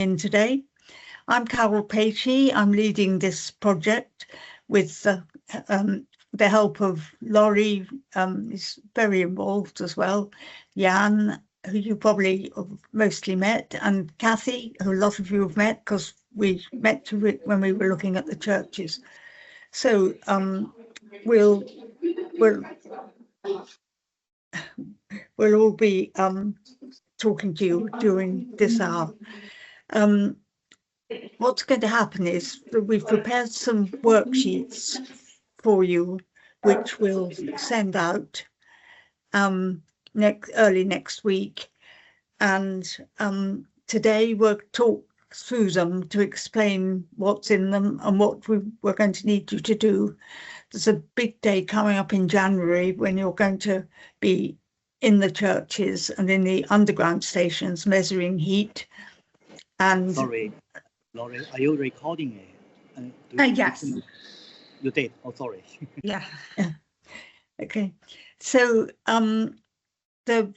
in today. I'm Carol Patey. I'm leading this project with the help of Laurie, is very involved as well, Jan, who you probably have mostly met, and Kathy, who a lot of you have met because we met when we were looking at the churches. So we'll all be talking to you during this hour. What's going to happen is that we've prepared some worksheets for you, which we'll send out early next week. And today we'll talk through them to explain what's in them and what we're going to need you to do. There's a big day coming up in January when you're going to be in the churches and in the underground stations measuring heat. And sorry, Laurie, are you recording it? Yes. You did. Oh, sorry. Yeah. Okay. So the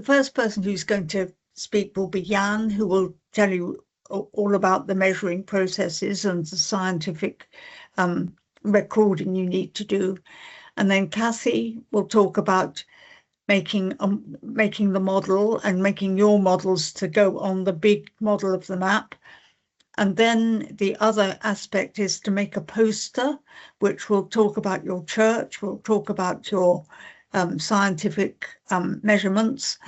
first person who's going to speak will be Jan, who will tell you all about the measuring processes and the scientific recording you need to do. And then Kathy will talk about making the model and making your models to go on the big model of the map. And then the other aspect is to make a poster, which will talk about your church, will talk about your scientific measurements.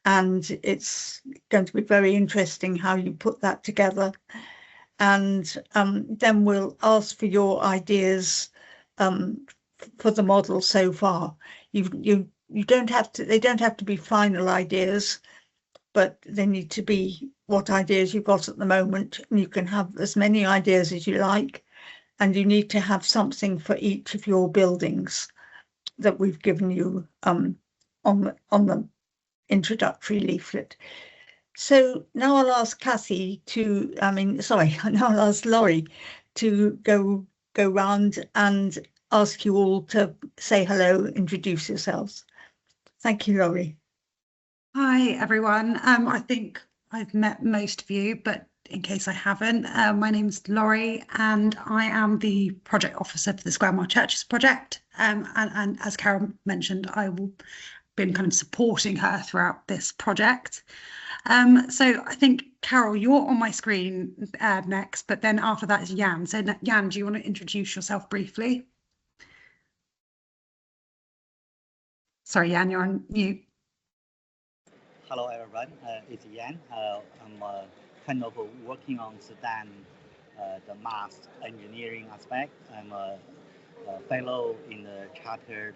And it's going to be very interesting how you put that together. And then we'll ask for your ideas for the model so far. They don't have to be final ideas, but they need to be what ideas you've got at the moment. And you can have as many ideas as you like, and you need to have something for each of your buildings that we've given you on the introductory leaflet. So now I'll ask Kathy now I'll ask Laurie to go round and ask you all to say hello, introduce yourselves. Thank you, Laurie. Hi, everyone. I think I've met most of you, but in case I haven't, my name's Laurie and I am the project officer for the Square Mile Churches project. And as Carol mentioned, I will be kind of supporting her throughout this project. So I think, Carol, you're on my screen next, but then after that is Jan. So Jan, do you want to introduce yourself briefly? Sorry, Jan, you're on mute. Hello, everyone. It's Jan. I'm kind of working on the math engineering aspect. I'm a fellow in the Chartered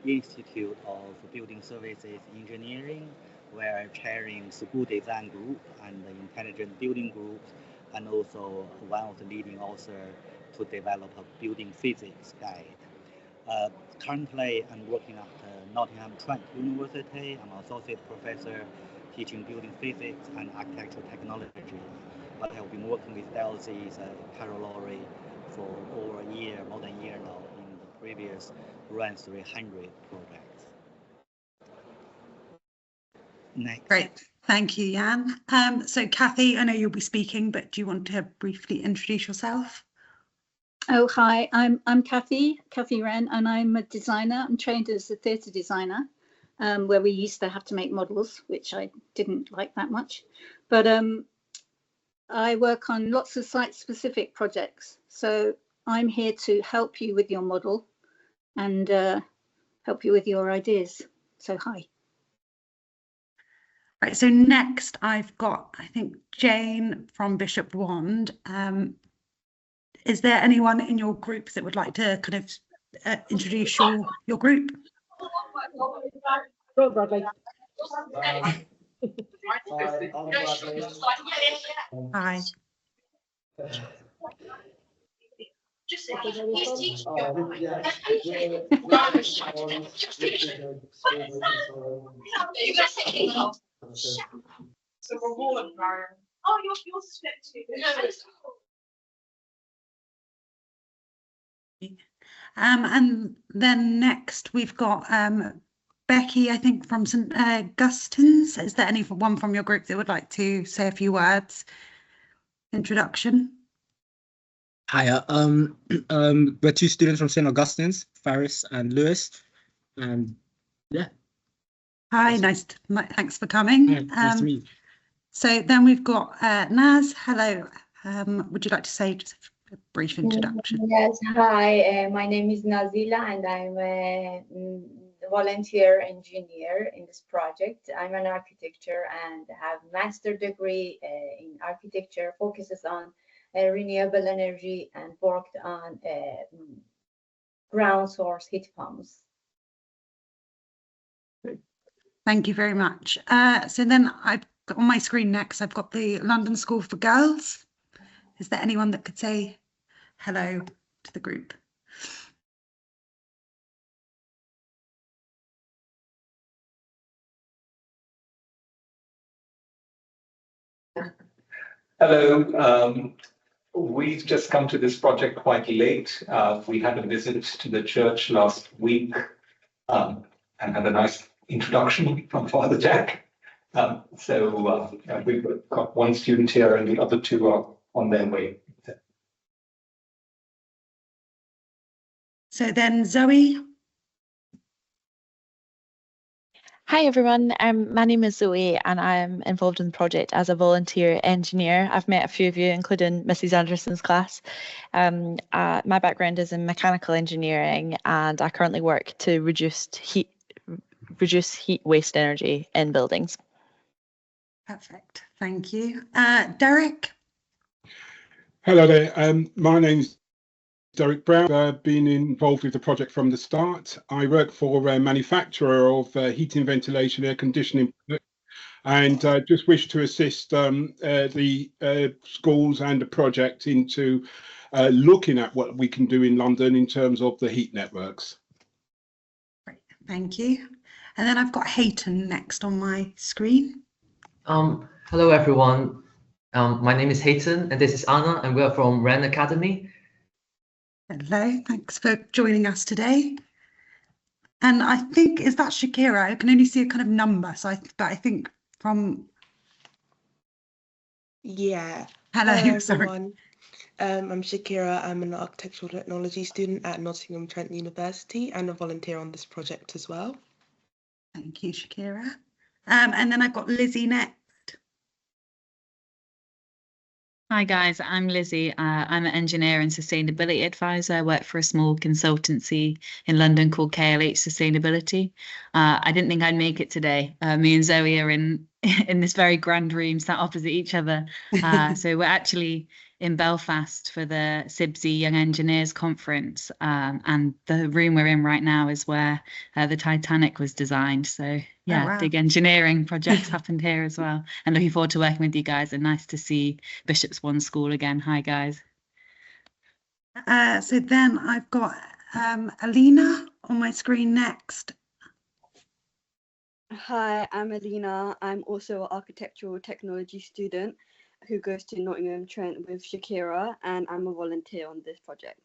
Institute of Building Services Engineering, where I'm chairing school design group and the intelligent building groups, and also one of the leading authors to develop a building physics guide. Currently, I'm working at Nottingham Trent University. I'm an associate professor teaching building physics and architectural technology. But I've been working with Delsey's Carol Laurie for over a year, more than a year now, in the previous RAN 300 projects. Next. Great. Thank you, Jan. So Kathy, I know you'll be speaking, but do you want to briefly introduce yourself? Oh, hi, I'm Kathy Wren, and I'm a designer. I'm trained as a theatre designer, where we used to have to make models, which I didn't like that much. But I work on lots of site-specific projects. So I'm here to help you with your model and help you with your ideas. So hi. Right, so next I've got, I think, Jane from Bishop Wand. Is there anyone in your group that would like to kind of introduce your group? Go, Bradley. Hi. And then next we've got Becky, I think, from St Augustine's. Is there anyone from your group that would like to say a few words? introduction. Hiya. We're two students from St. Augustine's, Faris and Lewis, and yeah. Hi, thanks for coming. Hi, nice to meet you. So then we've got Naz. Hello. Would you like to say just a brief introduction? Yes, hi. My name is Nazila, and I'm a volunteer engineer in this project. I'm an architecture and have master degree in architecture, focuses on renewable energy, and worked on ground source heat pumps. Thank you very much. So then I've got on my screen next, I've got the London School for Girls. Is there anyone that could say hello to the group? Hello. We've just come to this project quite late. We had a visit to the church last week and had a nice introduction from Father Jack. We've got one student here and the other two are on their way. So then Zoe. Hi everyone, my name is Zoe and I'm involved in the project as a volunteer engineer. I've met a few of you, including Mrs. Anderson's class. My background is in mechanical engineering and I currently work to reduce heat waste energy in buildings. Perfect, thank you. Derek? Hello there, my name's Derek Brown. I've been involved with the project from the start. I work for a manufacturer of heating, ventilation, air conditioning, and just wish to assist the schools and the project into looking at what we can do in London in terms of the heat networks. Great, thank you. And then I've got Hayton next on my screen. Hello everyone. My name is Hayton and this is Anna and we're from Wren Academy. Hello, thanks for joining us today. And I think, is that Shakira? I can only see a kind of number, but I think from... Yeah. Hello, Hello sorry. everyone. I'm Shakira. I'm an architectural technology student at Nottingham Trent University and a volunteer on this project as well. Thank you, Shakira. And then I've got Lizzie next. Hi guys, I'm Lizzie. I'm an engineer and sustainability advisor. I work for a small consultancy in London called KLH Sustainability. I didn't think I'd make it today. Me and Zoe are in this very grand room sat opposite each other. So we're actually in Belfast for the CIBSE Young Engineers Conference. And the room we're in right now is where the Titanic was designed. So yeah, wow. Big engineering projects happened here as well. And looking forward to working with you guys and nice to see Bishop's One School again. Hi guys. So then I've got Alina on my screen next. Hi, I'm Alina. I'm also an architectural technology student who goes to Nottingham Trent with Shakira, and I'm a volunteer on this project.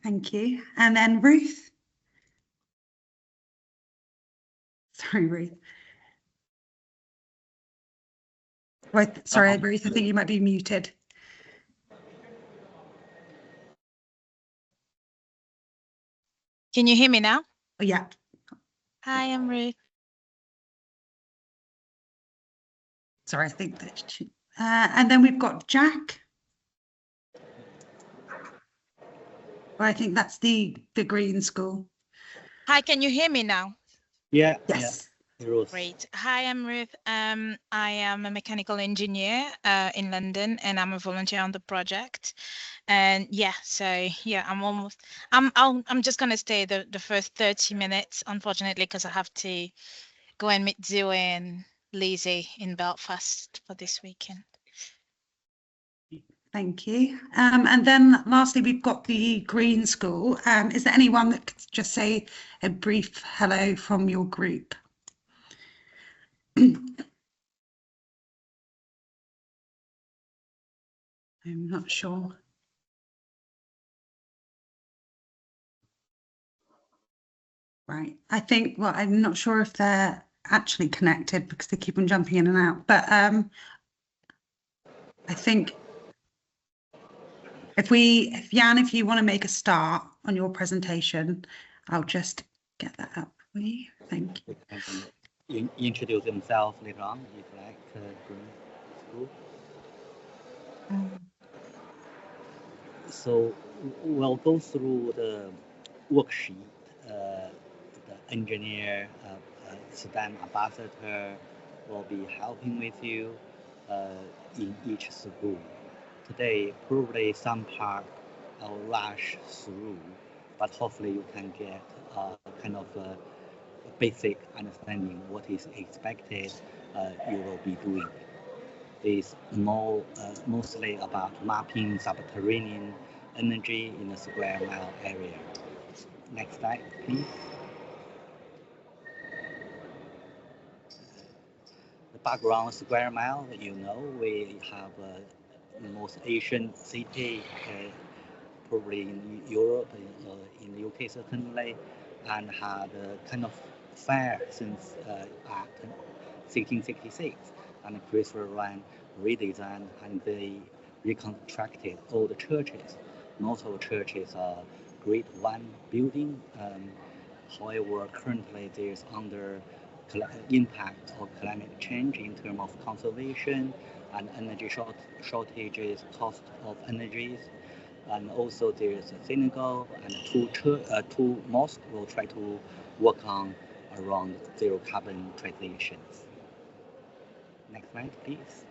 Thank you. And then Ruth. Sorry, Ruth. Right, sorry, Ruth, I think you might be muted. Can you hear me now? Oh, yeah. Hi, I'm Ruth. Sorry, I think that she... and then we've got Jack. Well, I think that's the Green School. Hi, can you hear me now? Yeah. Yes. Yeah. Great. Hi, I'm Ruth. I am a mechanical engineer in London, and I'm a volunteer on the project. And yeah, so yeah, I'm just gonna stay the first 30 minutes, unfortunately, because I have to go and meet Zoe and Lizzie in Belfast for this weekend. Thank you. And then lastly, we've got the Green School. Is there anyone that could just say a brief hello from your group? I'm not sure. Right. I think, well, I'm not sure if they're actually connected because they keep on jumping in and out, but I think If Jan, if you want to make a start on your presentation, I'll just get that up for you. Thank you. Introduce himself later on, if you like, school. So we'll go through the worksheet. The engineer, Sudan ambassador will be helping with you in each school. Today, probably some part I'll rush through, but hopefully you can get kind of a basic understanding what is expected you will be doing. Is more mostly about mapping subterranean energy in a square mile area. Next slide, please. The background square mile, you know, we have the most ancient city, probably in Europe, in the UK certainly, and had a kind of fair since 1666. And Christopher Wren redesigned and they reconstructed all the churches. Most of the churches are Grade 1 building. However, currently there's under impact of climate change in terms of conservation and energy shortages, cost of energies. And also there's a synagogue and two mosques will try to work on around zero carbon transitions. Next slide, please.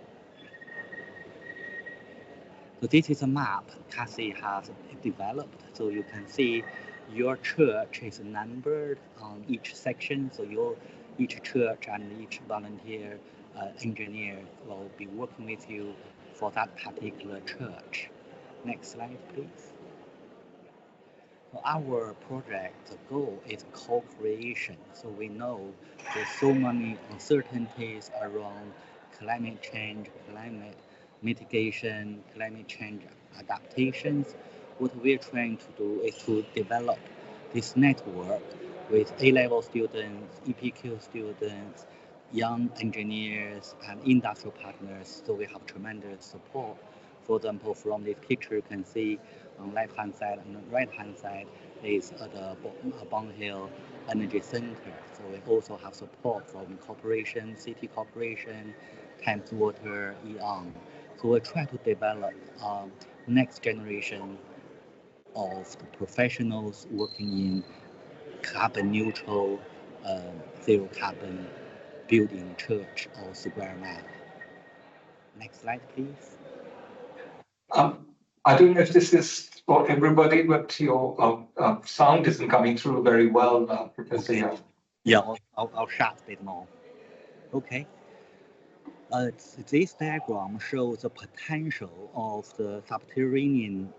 So this is a map Kathy has developed. So you can see your church is numbered on each section. So each church and each volunteer engineer will be working with you for that particular church. Next slide, please. So our project goal is co-creation. So we know there's so many uncertainties around climate change, climate mitigation, climate change adaptations. What we're trying to do is to develop this network with A-level students, EPQ students, young engineers, and industrial partners. So we have tremendous support. For example, from this picture, you can see on left-hand side and the right-hand side is the Bond Hill Energy Center. So we also have support from corporation, city corporation, Thames Water, E.ON. So we try to develop next generation of the professionals working in carbon neutral, zero carbon building, church or square mile. Next slide, please. I don't know if this is for everybody, but your sound isn't coming through very well, Professor Yang. Yeah, I'll shout a bit more. Okay. This diagram shows the potential of the subterranean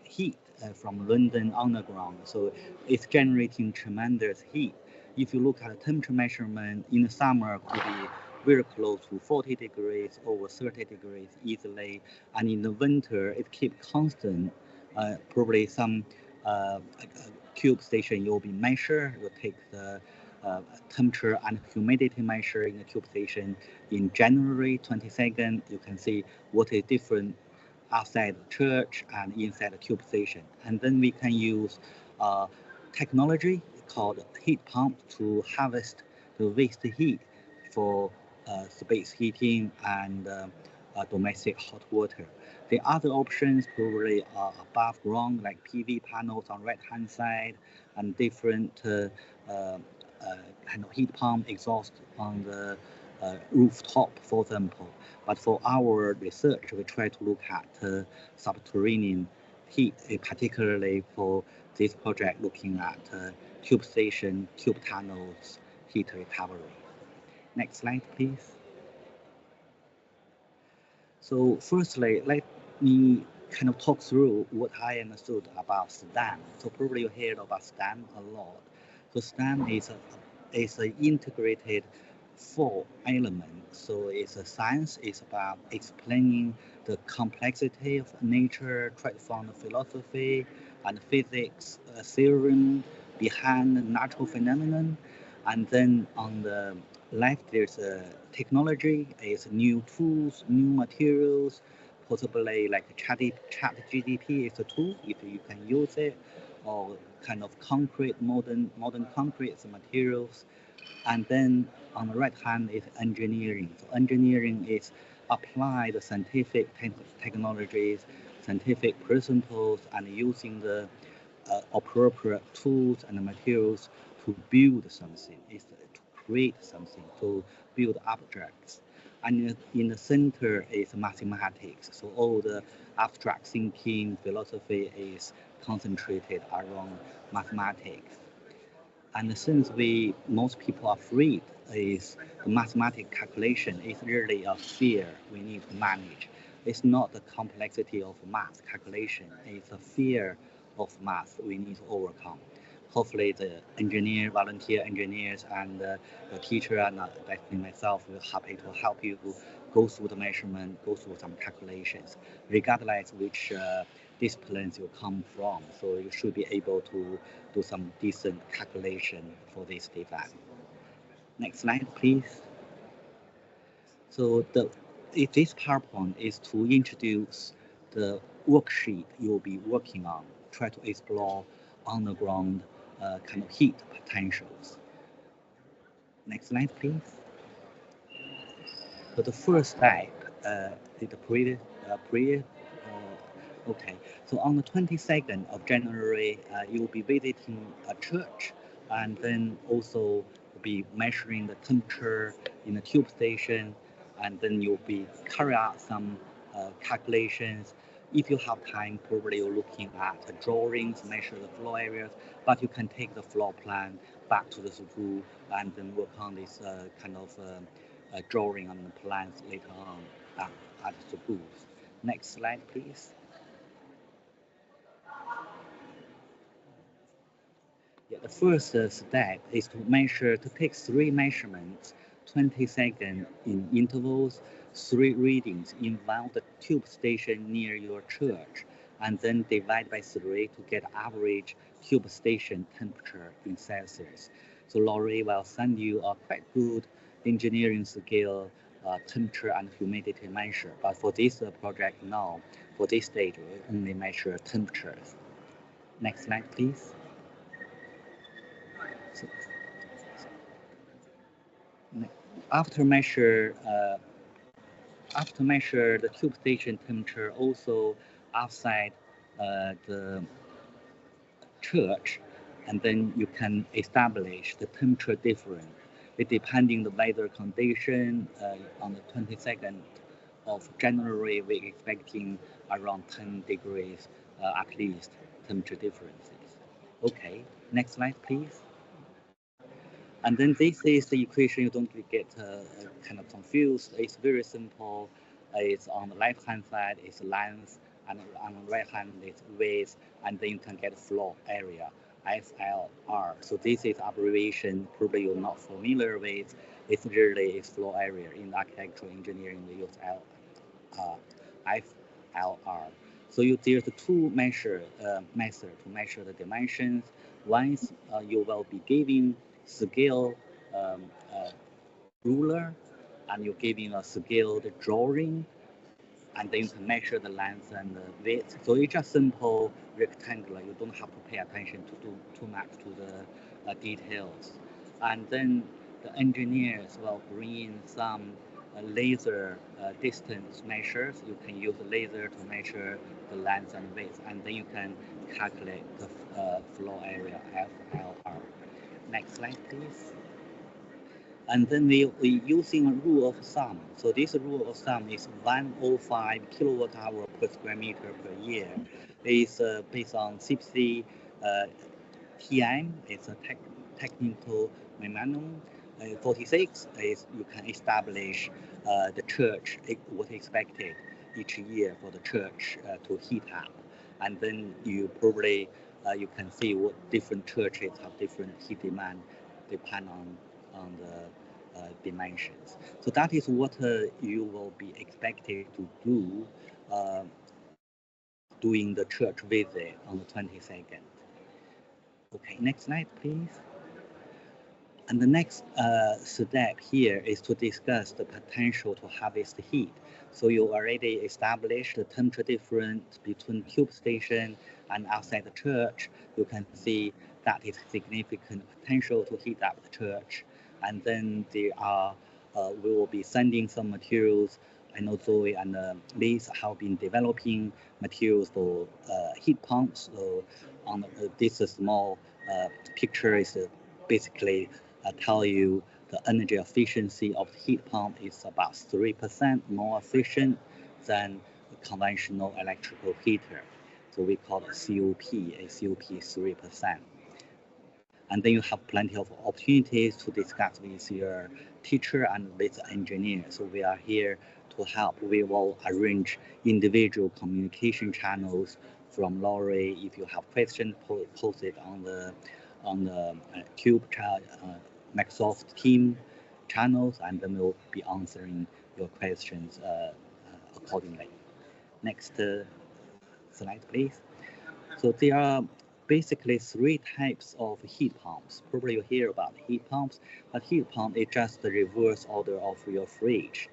heat from London Underground. So it's generating tremendous heat. If you look at the temperature measurement in the summer, could be very close to 40 degrees, over 30 degrees easily. And in the winter, it keeps constant. Probably some cube station you'll be measured, you'll take the temperature and humidity measure in the tube station in January 22nd. You can see what is different outside the church and inside the tube station. And then we can use technology called heat pump to harvest the waste heat for space heating and domestic hot water. The other options probably are above ground, like PV panels on right-hand side and different kind of heat pump exhaust on the rooftop, for example. But for our research, we try to look at subterranean heat, particularly for this project looking at tube station, tube tunnels, heat recovery. Next slide, please. So firstly, let me kind of talk through what I understood about STEM. So probably you heard about STEM a lot. So STEM is an integrated 4 elements. So it's a science, it's about explaining the complexity of nature, try to find the philosophy and physics theorem behind the natural phenomenon. And then on the left, there's a technology, it's new tools, new materials possibly like chat GDP is a tool if you can use it, or kind of concrete, modern concrete materials. And then on the right hand is engineering. So engineering is apply the scientific technologies, scientific principles, and using the appropriate tools and materials to build something, is to create something, to build objects. And in the center is mathematics. So all the abstract thinking, philosophy is concentrated around mathematics. And since most people are afraid is the mathematical calculation is really a fear we need to manage. It's not the complexity of math calculation, it's a fear of math we need to overcome. Hopefully the volunteer engineers and the teacher and definitely myself will happy to help you go through the measurement, go through some calculations, regardless which disciplines you come from. So you should be able to do some decent calculation for this design. Next slide, please. So this PowerPoint is to introduce the worksheet you'll be working on, try to explore on the ground kind of heat potentials. Next slide, please. So the first step is the okay. So on the 22nd of January, you'll be visiting a church, and then also be measuring the temperature in the tube station, and then you'll be carry out some calculations. If you have time, probably you're looking at the drawings, measure the floor areas, but you can take the floor plan back to the school and then work on this kind of drawing on the plans later on at the schools. Next slide, please. Yeah, the first step is to take 3 measurements, 20 seconds in intervals, 3 readings in one of the tube station near your church, and then divide by 3 to get average tube station temperature in Celsius. So Laurie will send you a quite good engineering scale temperature and humidity measure. But for this project now, for this stage, we only measure temperatures. Next slide, please. So, after measure the tube station temperature also outside the church, and then you can establish the temperature difference. Depending the weather condition on the 22nd of January, we're expecting around 10 degrees at least temperature differences. Okay, next slide, please. And then this is the equation. You don't get kind of confused. It's very simple. It's on the left-hand side, it's length, and on the right-hand, it's width, and then you can get floor area, FLR. So this is abbreviation, probably you're not familiar with. It's really floor area. In architectural engineering, we use FLR. So there's 2 methods to measure the dimensions. One is you will be giving scale ruler, and you're giving a scaled drawing, and then you can measure the length and the width. So it's just simple rectangular. You don't have to pay attention to do too much to the details. And then the engineers will bring in some laser distance measures. You can use the laser to measure the length and width, and then you can calculate the floor area, FLR. Next slide, please. And then we're using a rule of thumb. So this rule of thumb is 105 kilowatt hour per square meter per year. It's based on CPC TM. It's a technical memorandum. 46 is you can establish the church, what expected each year for the church to heat up. And then you probably, you can see what different churches have different heat demand depend on the dimensions. So that is what you will be expected to do during the church visit on the 22nd. Okay, next slide, please. And the next step here is to discuss the potential to harvest heat. So you already established the temperature difference between Cube Station and outside the church. You can see that is significant potential to heat up the church. And then there are, we will be sending some materials. I know Zoe and Liz have been developing materials for heat pumps. So on this small picture is basically tell you the energy efficiency of the heat pump is about 3% more efficient than a conventional electrical heater. So we call it COP, a COP 3%. And then you have plenty of opportunities to discuss with your teacher and with the engineer. So we are here to help. We will arrange individual communication channels from Laurie. If you have questions, post it on the Cube Microsoft team channels, and then we'll be answering your questions accordingly. Next slide, please. So there are basically 3 types of heat pumps. Probably you hear about heat pumps, but heat pump is just the reverse order of your fridge.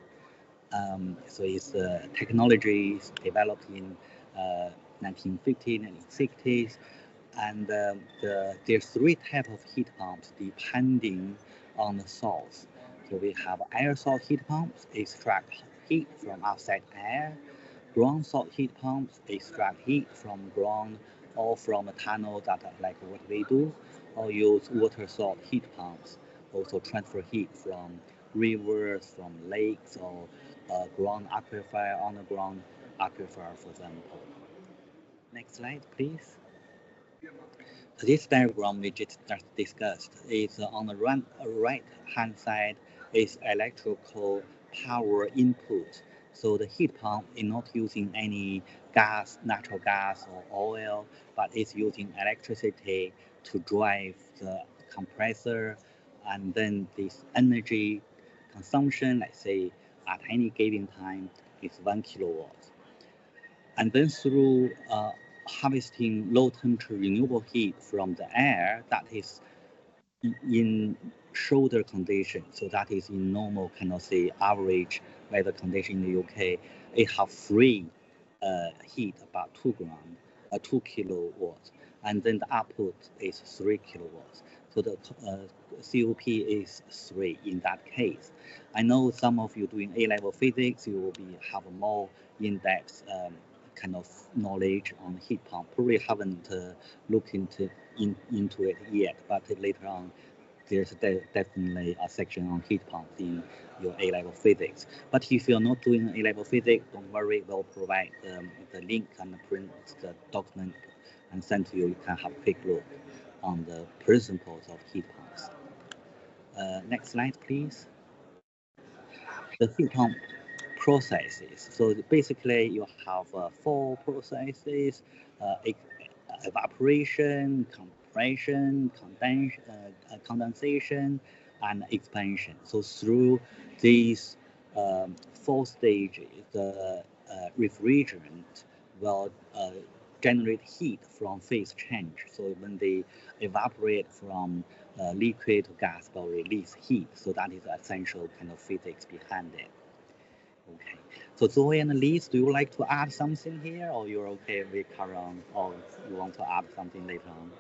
So it's technologies developed in 1950s and 1960s. And there's 3 types of heat pumps depending on the source. So we have air source heat pumps, extract heat from outside air. Ground source heat pumps extract heat from ground or from a tunnel, that like what we do, or use water source heat pumps, also transfer heat from rivers, from lakes, or ground aquifer, underground aquifer, for example. Next slide, please. This diagram we just discussed is on the right-hand side is electrical power input. So the heat pump is not using any gas, natural gas or oil, but it's using electricity to drive the compressor, and then this energy consumption, let's say at any given time, is 1 kilowatt. And then through harvesting low temperature renewable heat from the air, that is in shoulder condition, so that is in normal kind of say average weather condition in the UK, it have free heat about 2 kilowatts, and then the output is 3 kilowatts. So the COP is 3 in that case. I know some of you doing A-level physics, you will have a more in-depth kind of knowledge on heat pump. Probably haven't looked into it yet, but later on there's definitely a section on heat pumps in your A-level physics. But if you're not doing A-level physics, don't worry, we'll provide the link and print the document and send to you. You can have a quick look on the principles of heat pumps. Next slide, please. The heat pump processes. So basically you have 4 processes: evaporation, compression, condensation, and expansion. So through these 4 stages, the refrigerant will generate heat from phase change. So when they evaporate from liquid to gas, they'll release heat. So that is the essential kind of physics behind it. Okay, so Zoe and Liz, do you like to add something here, or you're okay with carry on, or you want to add something later on?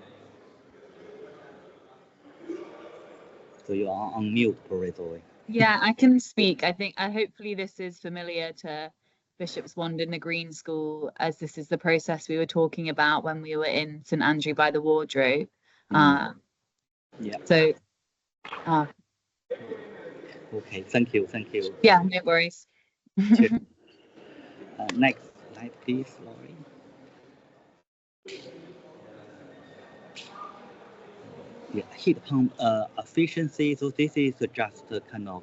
So you are on mute, probably, Zoe. Yeah, I can speak. I think hopefully this is familiar to Bishop's Wand in the Green School, as this is the process we were talking about when we were in St Andrew by the Wardrobe. Yeah. So. Okay, thank you. Yeah, no worries. Next slide, please, Laurie. Yeah, heat pump efficiency. So this is just a kind of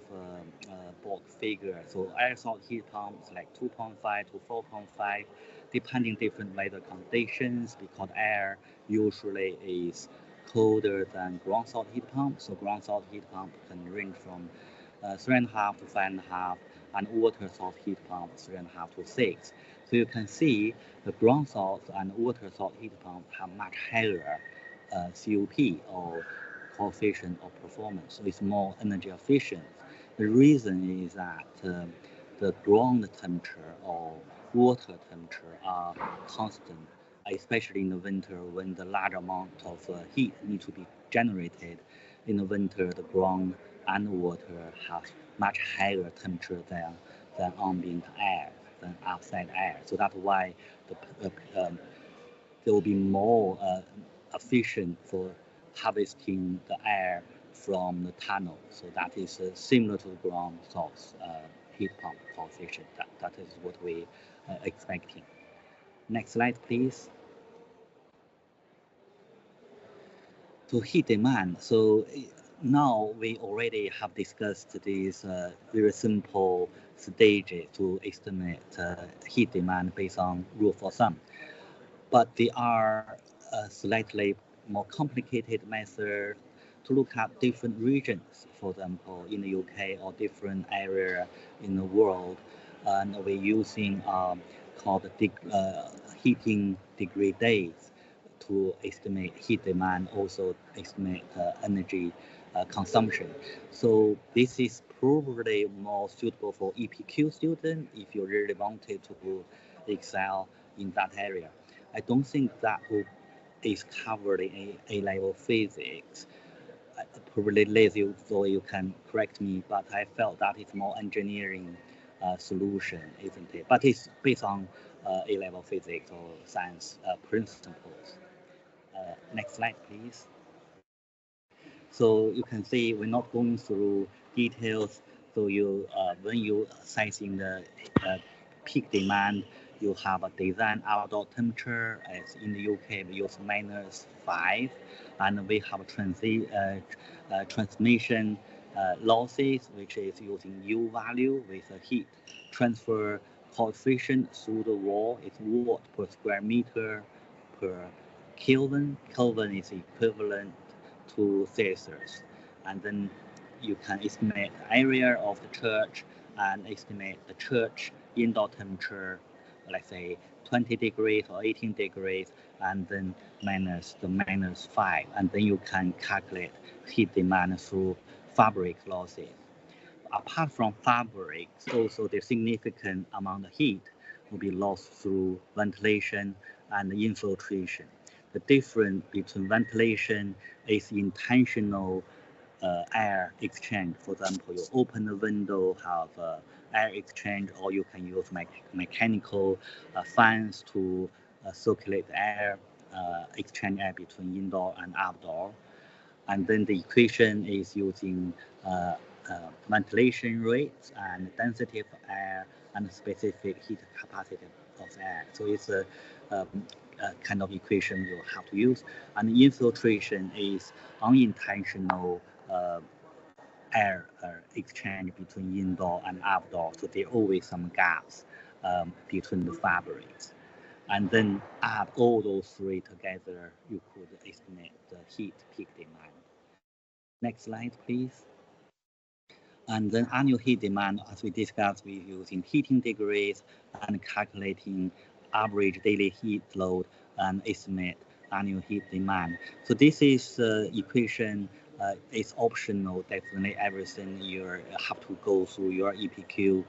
bulk figure. So air source heat pumps like 2.5 to 4.5, depending different weather conditions, because air usually is colder than ground source heat pump. So ground source heat pump can range from 3.5 to 5.5, and water source heat pump 3.5 to 6. So you can see the ground source and water source heat pump have much higher COP, or coefficient of performance, so it's more energy efficient. The reason is that the ground temperature or water temperature are constant, especially in the winter when the large amount of heat need to be generated. In the winter, the ground and water have much higher temperature than ambient air, than outside air. So that's why there will be more efficient for harvesting the air from the tunnel. So that is similar to the ground source heat pump coefficient. That is what we are expecting. Next slide, please. So heat demand. So now we already have discussed these very simple stages to estimate heat demand based on rule of thumb. But there are slightly more complicated methods to look at different regions, for example, in the UK or different area in the world. And we're using called heating degree days to estimate heat demand, also estimate energy consumption. So this is probably more suitable for EPQ students if you really wanted to excel in that area. I don't think that is covered in A-level physics. Probably lazy, so you can correct me, but I felt that it's more engineering solution, isn't it? But it's based on A-level physics or science principles. Next slide, please. So you can see we're not going through details. So you, when you sizing the peak demand, you have a design outdoor temperature. As in the UK, we use -5, and we have transmission losses, which is using U value with a heat transfer coefficient through the wall. It's watt per square meter per Kelvin. Kelvin is equivalent to Celsius, and then you can estimate the area of the church and estimate the church indoor temperature, let's say 20 degrees or 18 degrees, and then minus the -5, and then you can calculate heat demand through fabric losses. Apart from fabrics, also the significant amount of heat will be lost through ventilation and infiltration. The difference between ventilation is intentional air exchange. For example, you open the window, have air exchange, or you can use mechanical fans to circulate air, exchange air between indoor and outdoor. And then the equation is using ventilation rates and density of air and specific heat capacity of air. So it's a kind of equation you have to use. And infiltration is unintentional air exchange between indoor and outdoor. So there are always some gaps between the fabrics. And then add all those three together, you could estimate the heat peak demand. Next slide, please. And then annual heat demand, as we discussed, we're using heating degrees and calculating average daily heat load and estimate annual heat demand. So this is equation is optional. Definitely everything you have to go through your EPQ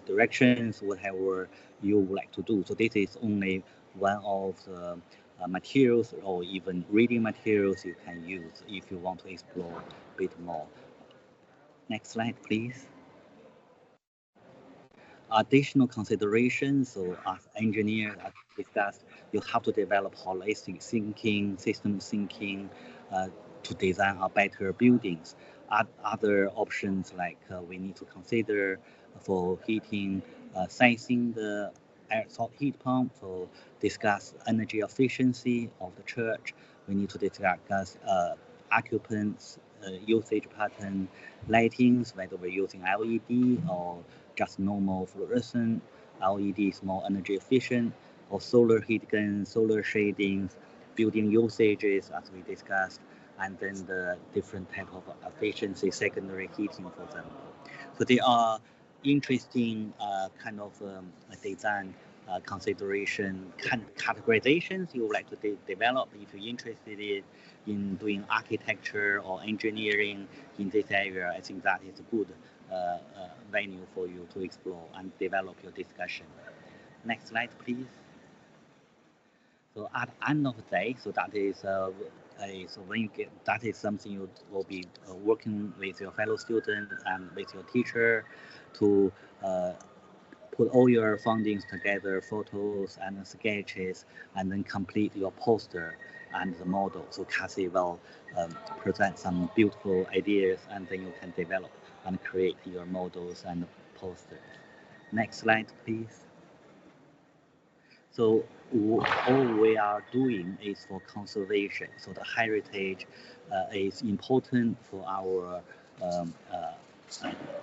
directions, whatever you would like to do. So this is only one of the materials or even reading materials you can use if you want to explore a bit more. Next slide, please. Additional considerations. So as engineers, as discussed, you have to develop holistic thinking, system thinking to design a better buildings. Other options like we need to consider for heating, sensing the air source heat pump, so discuss energy efficiency of the church. We need to discuss occupants, usage pattern, lightings, whether we're using LED or just normal fluorescent. LED is more energy efficient, or solar heat guns, solar shadings, building usages as we discussed, and then the different type of efficiency, secondary heating, for example. So there are interesting kind of design consideration, categorizations you would like to develop. If you're interested in doing architecture or engineering in this area, I think that is a good venue for you to explore and develop your discussion. Next slide, please. So at the end of the day, so that is so when you get, that is something you will be working with your fellow students and with your teacher to put all your findings together, photos and sketches, and then complete your poster and the model. So Kathy will present some beautiful ideas, and then you can develop and create your models and posters. Next slide, please. So all we are doing is for conservation. So the heritage is important for our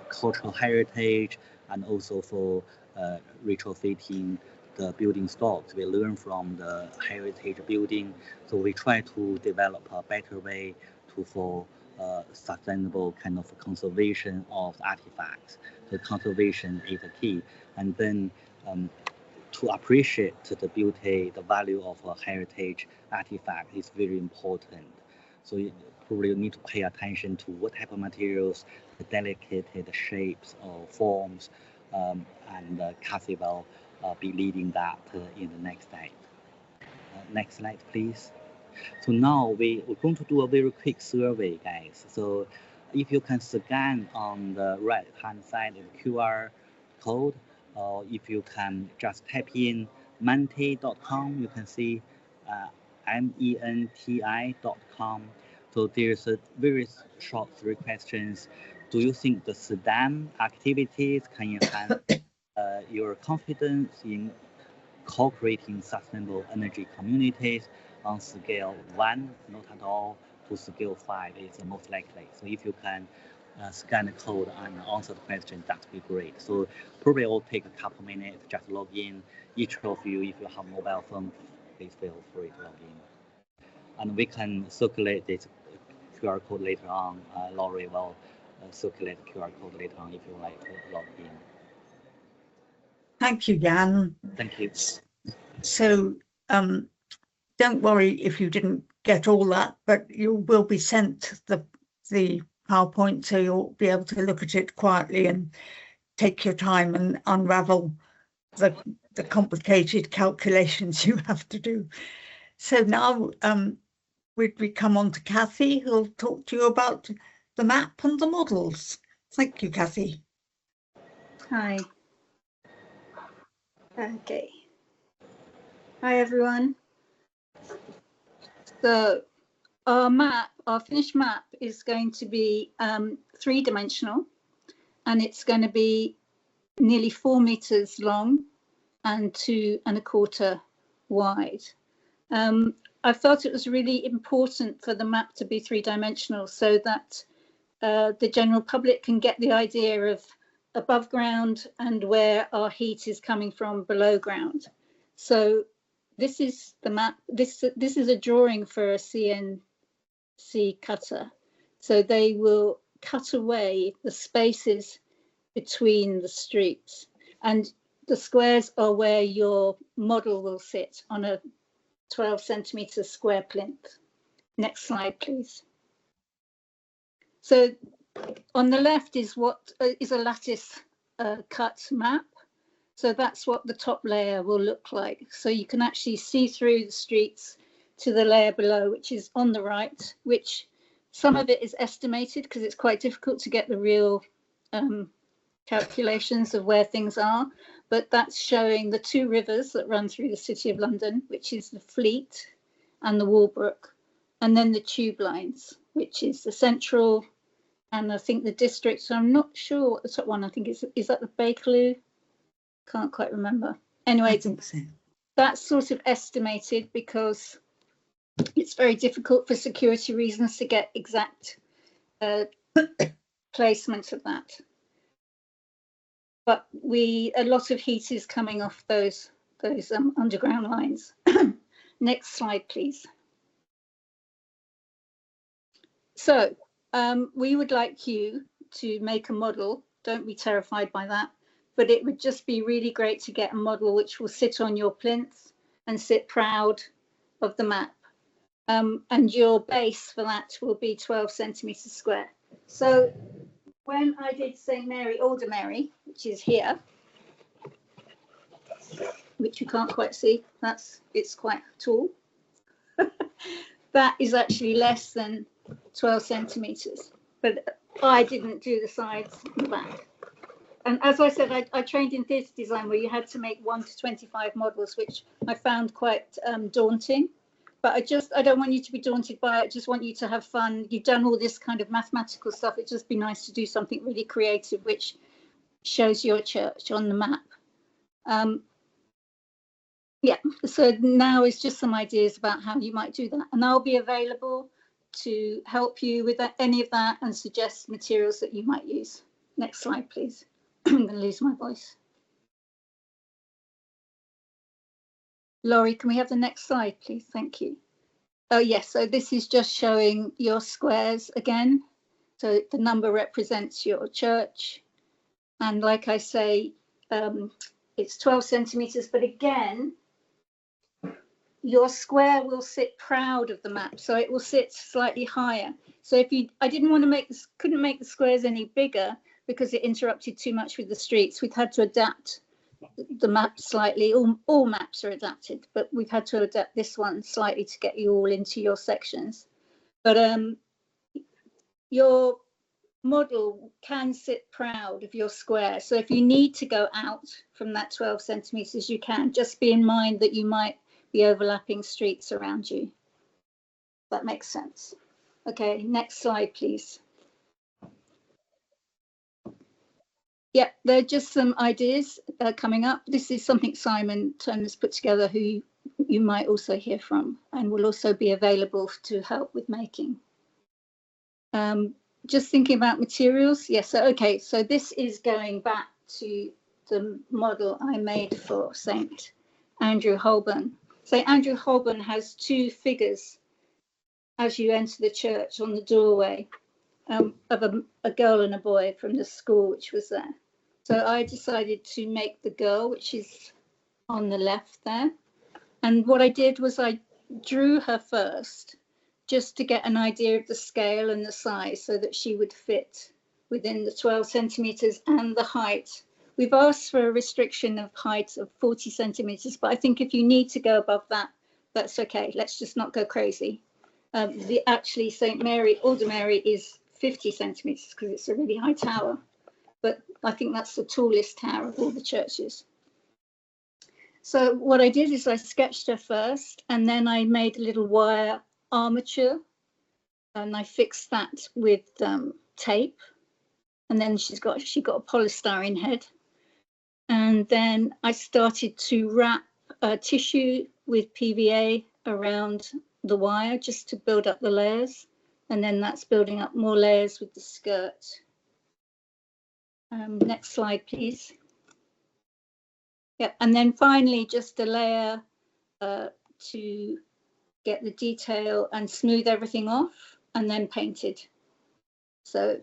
cultural heritage, and also for retrofitting the building stocks. We learn from the heritage building, so we try to develop a better way for sustainable kind of conservation of artifacts. So conservation is the key, and then to appreciate the beauty, the value of a heritage artifact is very important. So you probably need to pay attention to what type of materials, the delicate shapes or forms, and Kathy will be leading that in the next slide. Next slide, please. So now we're going to do a very quick survey, guys. So if you can scan on the right-hand side of the QR code, or if you can just type in menti.com, you can see menti.com. So there's a very short 3 questions. Do you think the STEM activities can enhance your confidence in co-creating sustainable energy communities on scale 1, not at all, to scale 5 is the most likely. So if you can scan the code and answer the question, that would be great. So probably it will take a couple minutes, just log in. Each of you, if you have a mobile phone, please feel free to log in. And we can circulate this QR code later on. Laurie will circulate the QR code later on if you like to log in. Thank you, Jan. Thank you. So don't worry if you didn't get all that, but you will be sent the PowerPoint, so you'll be able to look at it quietly and take your time and unravel the complicated calculations you have to do. So now we come on to Kathy, who'll talk to you about the map and the models. Thank you, Kathy. Hi. Okay. Hi, everyone. So our map, our finished map, is going to be 3-dimensional, and it's going to be nearly 4 meters long and 2 1/4 wide. I felt it was really important for the map to be 3-dimensional so that the general public can get the idea of above ground and where our heat is coming from below ground. So this is the map. This is a drawing for a CNC cutter. So they will cut away the spaces between the streets, and the squares are where your model will sit on a 12 centimeter square plinth. Next slide, please. So on the left is what is a lattice cut map. So that's what the top layer will look like. So you can actually see through the streets to the layer below, which is on the right, which some of it is estimated because it's quite difficult to get the real calculations of where things are. But that's showing the 2 rivers that run through the City of London, which is the Fleet and the Walbrook, and then the tube lines, which is the Central and I think the District. So I'm not sure what the top one, I think is that the Bakerloo? Can't quite remember. Anyway, I think so. That's sort of estimated because it's very difficult for security reasons to get exact placement of that. But a lot of heat is coming off those underground lines. Next slide, please. So we would like you to make a model. Don't be terrified by that. but it would just be really great to get a model which will sit on your plinth and sit proud of the map. And your base for that will be 12 centimeters square. So when I did St. Mary Aldermary, which is here, which you can't quite see, it's quite tall. That is actually less than 12 centimeters, but I didn't do the sides and the back. And as I said, I trained in theatre design where you had to make 1 to 25 models, which I found quite daunting. But I don't want you to be daunted by it. I just want you to have fun. You've done all this kind of mathematical stuff. It'd just be nice to do something really creative, which shows your church on the map. Yeah, so now it's just some ideas about how you might do that. And I'll be available to help you with any of that and suggest materials that you might use. Next slide, please. I'm going to lose my voice. Laurie, can we have the next slide, please? Thank you. Oh, yes. So this is just showing your squares again. So the number represents your church. And like I say, it's 12 centimeters. But again, your square will sit proud of the map. So it will sit slightly higher. So if I didn't want to make this, couldn't make the squares any bigger because it interrupted too much with the streets. We've had to adapt the map slightly. All maps are adapted, but we've had to adapt this one slightly to get you all into your sections. But your model can sit proud of your square. So if you need to go out from that 12 centimeters, you can. Just be in mind that you might be overlapping streets around you. That makes sense. Okay, next slide, please. Yeah, there are just some ideas coming up. This is something Simon Turner's put together, who you might also hear from, and will also be available to help with making. Just thinking about materials. Yes, so, okay, so this is going back to the model I made for St. Andrew Holborn. St. Andrew Holborn has two figures as you enter the church on the doorway of a girl and a boy from the school which was there. So I decided to make the girl, which is on the left there. And what I did was I drew her first just to get an idea of the scale and the size so that she would fit within the 12 centimeters and the height. We've asked for a restriction of height of 40 centimeters, but I think if you need to go above that, that's okay. Let's just not go crazy. Actually, St. Mary Aldermary is 50 centimeters because it's a really high tower. But I think that's the tallest tower of all the churches. So what I did is I sketched her first, and then I made a little wire armature, and I fixed that with tape. And then she got a polystyrene head. And then I started to wrap tissue with PVA around the wire just to build up the layers. And then that's building up more layers with the skirt. Next slide, please. Yeah, and then finally just a layer to get the detail and smooth everything off, and then painted. So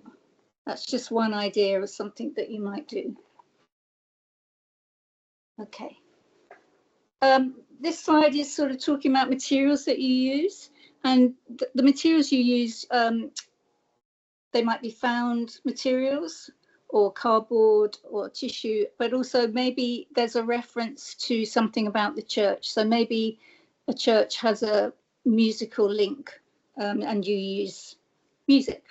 that's just one idea of something that you might do. Okay. This slide is sort of talking about materials that you use, and the materials you use, they might be found materials or cardboard or tissue, but also maybe there's a reference to something about the church. So maybe a church has a musical link and you use music.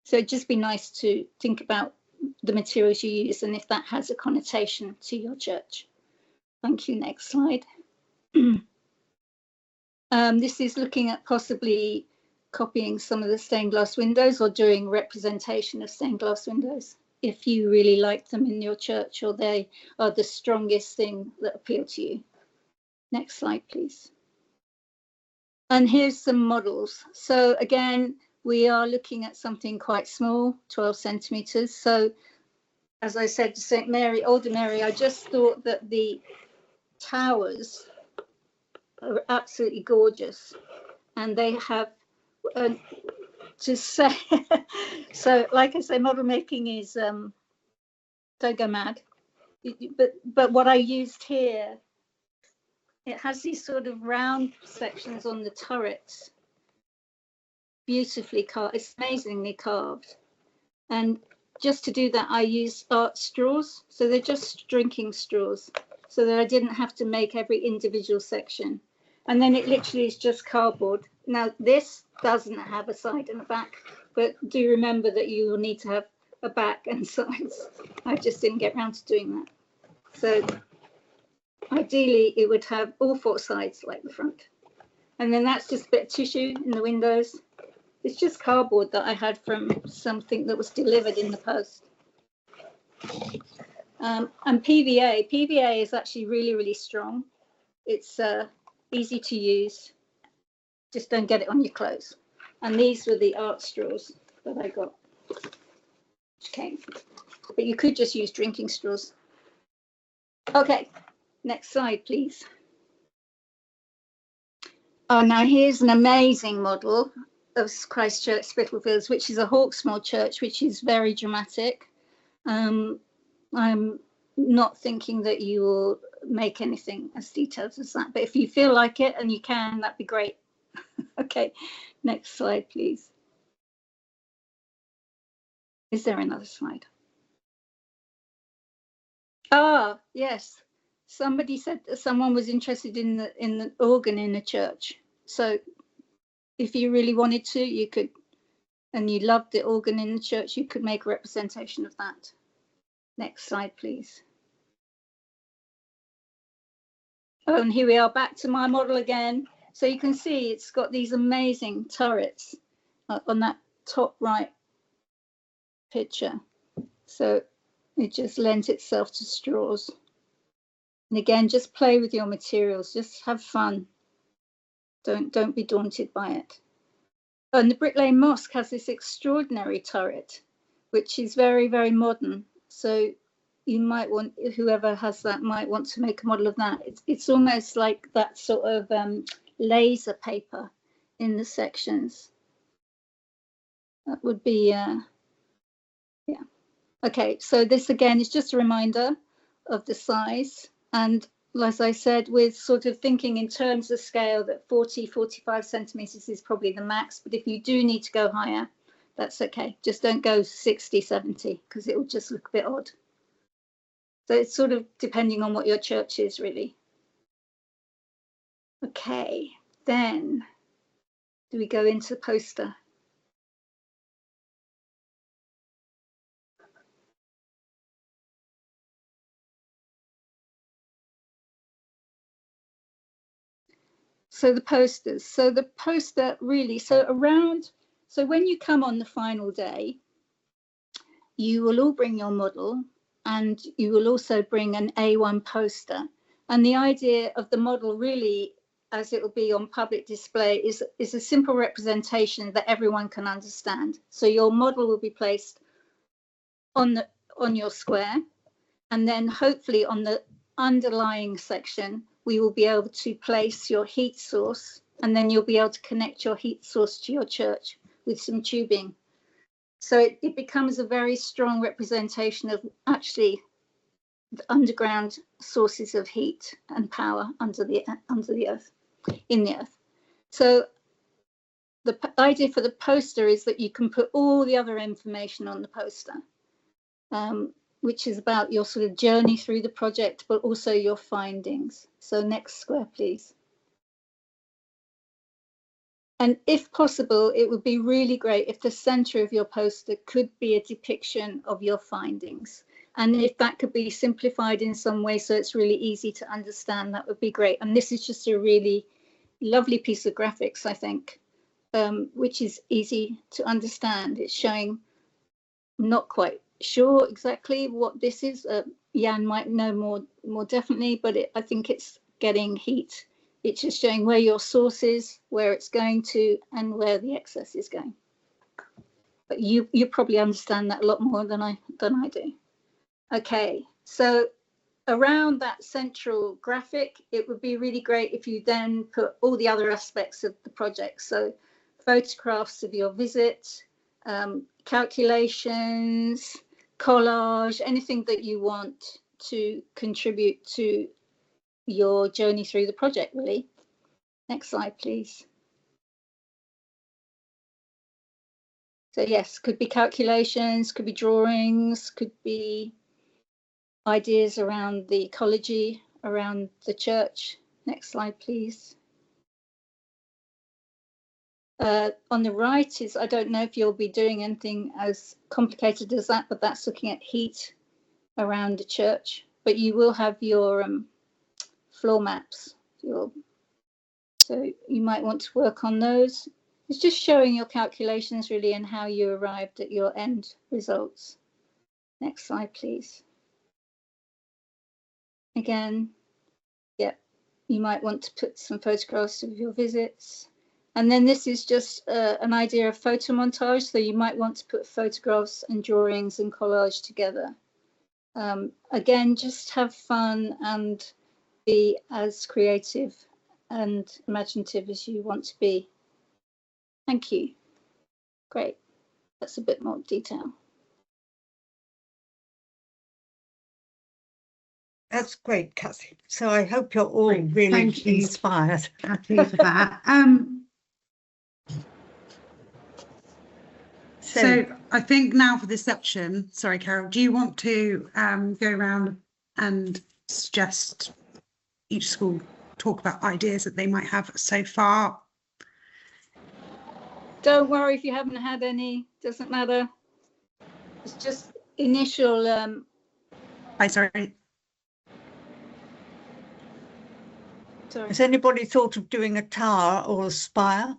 So it'd just be nice to think about the materials you use and if that has a connotation to your church. Thank you. Next slide. This is looking at possibly copying some of the stained glass windows or doing representation of stained glass windows if you really like them in your church or they are the strongest thing that appeal to you. Next slide, please. And here's some models. So again, we are looking at something quite small, 12 centimeters. So as I said to St. Mary Aldermary, I just thought that the towers are absolutely gorgeous, and they have to say so like I say, model making is don't go mad. but what I used here, it has these sort of round sections on the turrets, beautifully carved. It's amazingly carved. And just to do that, I used art straws. So they're just drinking straws, so that I didn't have to make every individual section. And then it literally is just cardboard. Now, this doesn't have a side and a back, but do remember that you will need to have a back and sides. I just didn't get around to doing that. So ideally, it would have all 4 sides like the front. And then that's just a bit of tissue in the windows. It's just cardboard that I had from something that was delivered in the post. And PVA is actually really, really strong. It's easy to use. Just don't get it on your clothes. And these were the art straws that I got. Okay, but you could just use drinking straws. Okay, next slide, please. Oh, now here's an amazing model of Christ Church, Spitalfields, which is a Hawksmoor church, which is very dramatic. I'm not thinking that you will make anything as detailed as that, but if you feel like it and you can, that'd be great. Okay, next slide, please. Is there another slide? Ah, yes. Somebody said that someone was interested in the organ in the church. So if you really wanted to, you could, and you loved the organ in the church, you could make a representation of that. Next slide, please. Oh, and here we are back to my model again. So you can see it's got these amazing turrets on that top right picture. So it just lends itself to straws. And again, just play with your materials, just have fun. Don't be daunted by it. And the Brick Lane Mosque has this extraordinary turret, which is very, very modern. So you might want, whoever has that might want to make a model of that. It's almost like that sort of laser paper in the sections. That would be, yeah. Okay, so this again is just a reminder of the size. And as I said, we're sort of thinking in terms of scale that 40-45 centimeters is probably the max. But if you do need to go higher, that's okay. Just don't go 60-70 because it will just look a bit odd. So it's sort of depending on what your church is, really. Okay, then do we go into the poster? So the posters, so the poster really, so when you come on the final day, you will all bring your model and you will also bring an A1 poster. And the idea of the model really, as it will be on public display, is a simple representation that everyone can understand. So your model will be placed on your square, and then hopefully on the underlying section, we will be able to place your heat source, and then you'll be able to connect your heat source to your church with some tubing. So it becomes a very strong representation of actually the underground sources of heat and power under the earth, in the earth. So the idea for the poster is that you can put all the other information on the poster, which is about your sort of journey through the project, but also your findings. So next square, please. And if possible, it would be really great if the center of your poster could be a depiction of your findings. And if that could be simplified in some way so it's really easy to understand, that would be great. And this is just a really lovely piece of graphics, I think, which is easy to understand. It's showing, not quite sure exactly what this is. Jan might know more definitely, but I think it's getting heat. It's just showing where your source is, where it's going to, and where the excess is going. But you probably understand that a lot more than I do. Okay, so around that central graphic, it would be really great if you then put all the other aspects of the project. So photographs of your visit, calculations, collage, anything that you want to contribute to your journey through the project, really. Next slide, please. So yes, could be calculations, could be drawings, could be ideas around the ecology, around the church. Next slide, please. On the right is, I don't know if you'll be doing anything as complicated as that, but that's looking at heat around the church. But you will have your floor maps. So you might want to work on those. It's just showing your calculations really and how you arrived at your end results. Next slide, please. Again, yeah, you might want to put some photographs of your visits. And then this is just an idea of photo montage. So you might want to put photographs and drawings and collage together. Again, just have fun and be as creative and imaginative as you want to be. Thank you. Great. That's a bit more detail. That's great, Cathy. So I hope you're all really Thank you. inspired. Happy for that. So I think now for this section, sorry, Carol, do you want to go around and suggest each school talk about ideas that they might have so far? Don't worry if you haven't had any, doesn't matter. It's just initial. Sorry. Has anybody thought of doing a tower or a spire?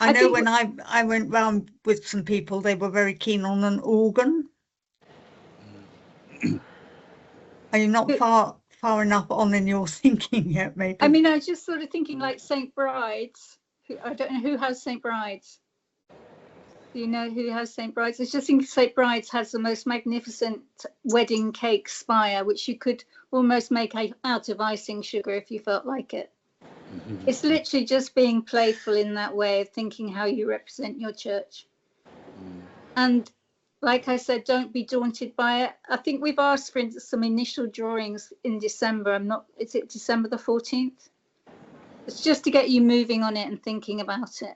I know when I went round with some people, they were very keen on an organ. Are you not far enough on in your thinking yet, maybe? I mean, I was just sort of thinking like St. Bride's. I don't know who has St. Bride's. Do you know who has St. Bride's? I just think St. Bride's has the most magnificent wedding cake spire, which you could almost make out of icing sugar if you felt like it. It's literally just being playful in that way of thinking how you represent your church. And like I said, don't be daunted by it. I think we've asked for some initial drawings in December. Is it December the 14th? It's just to get you moving on it and thinking about it.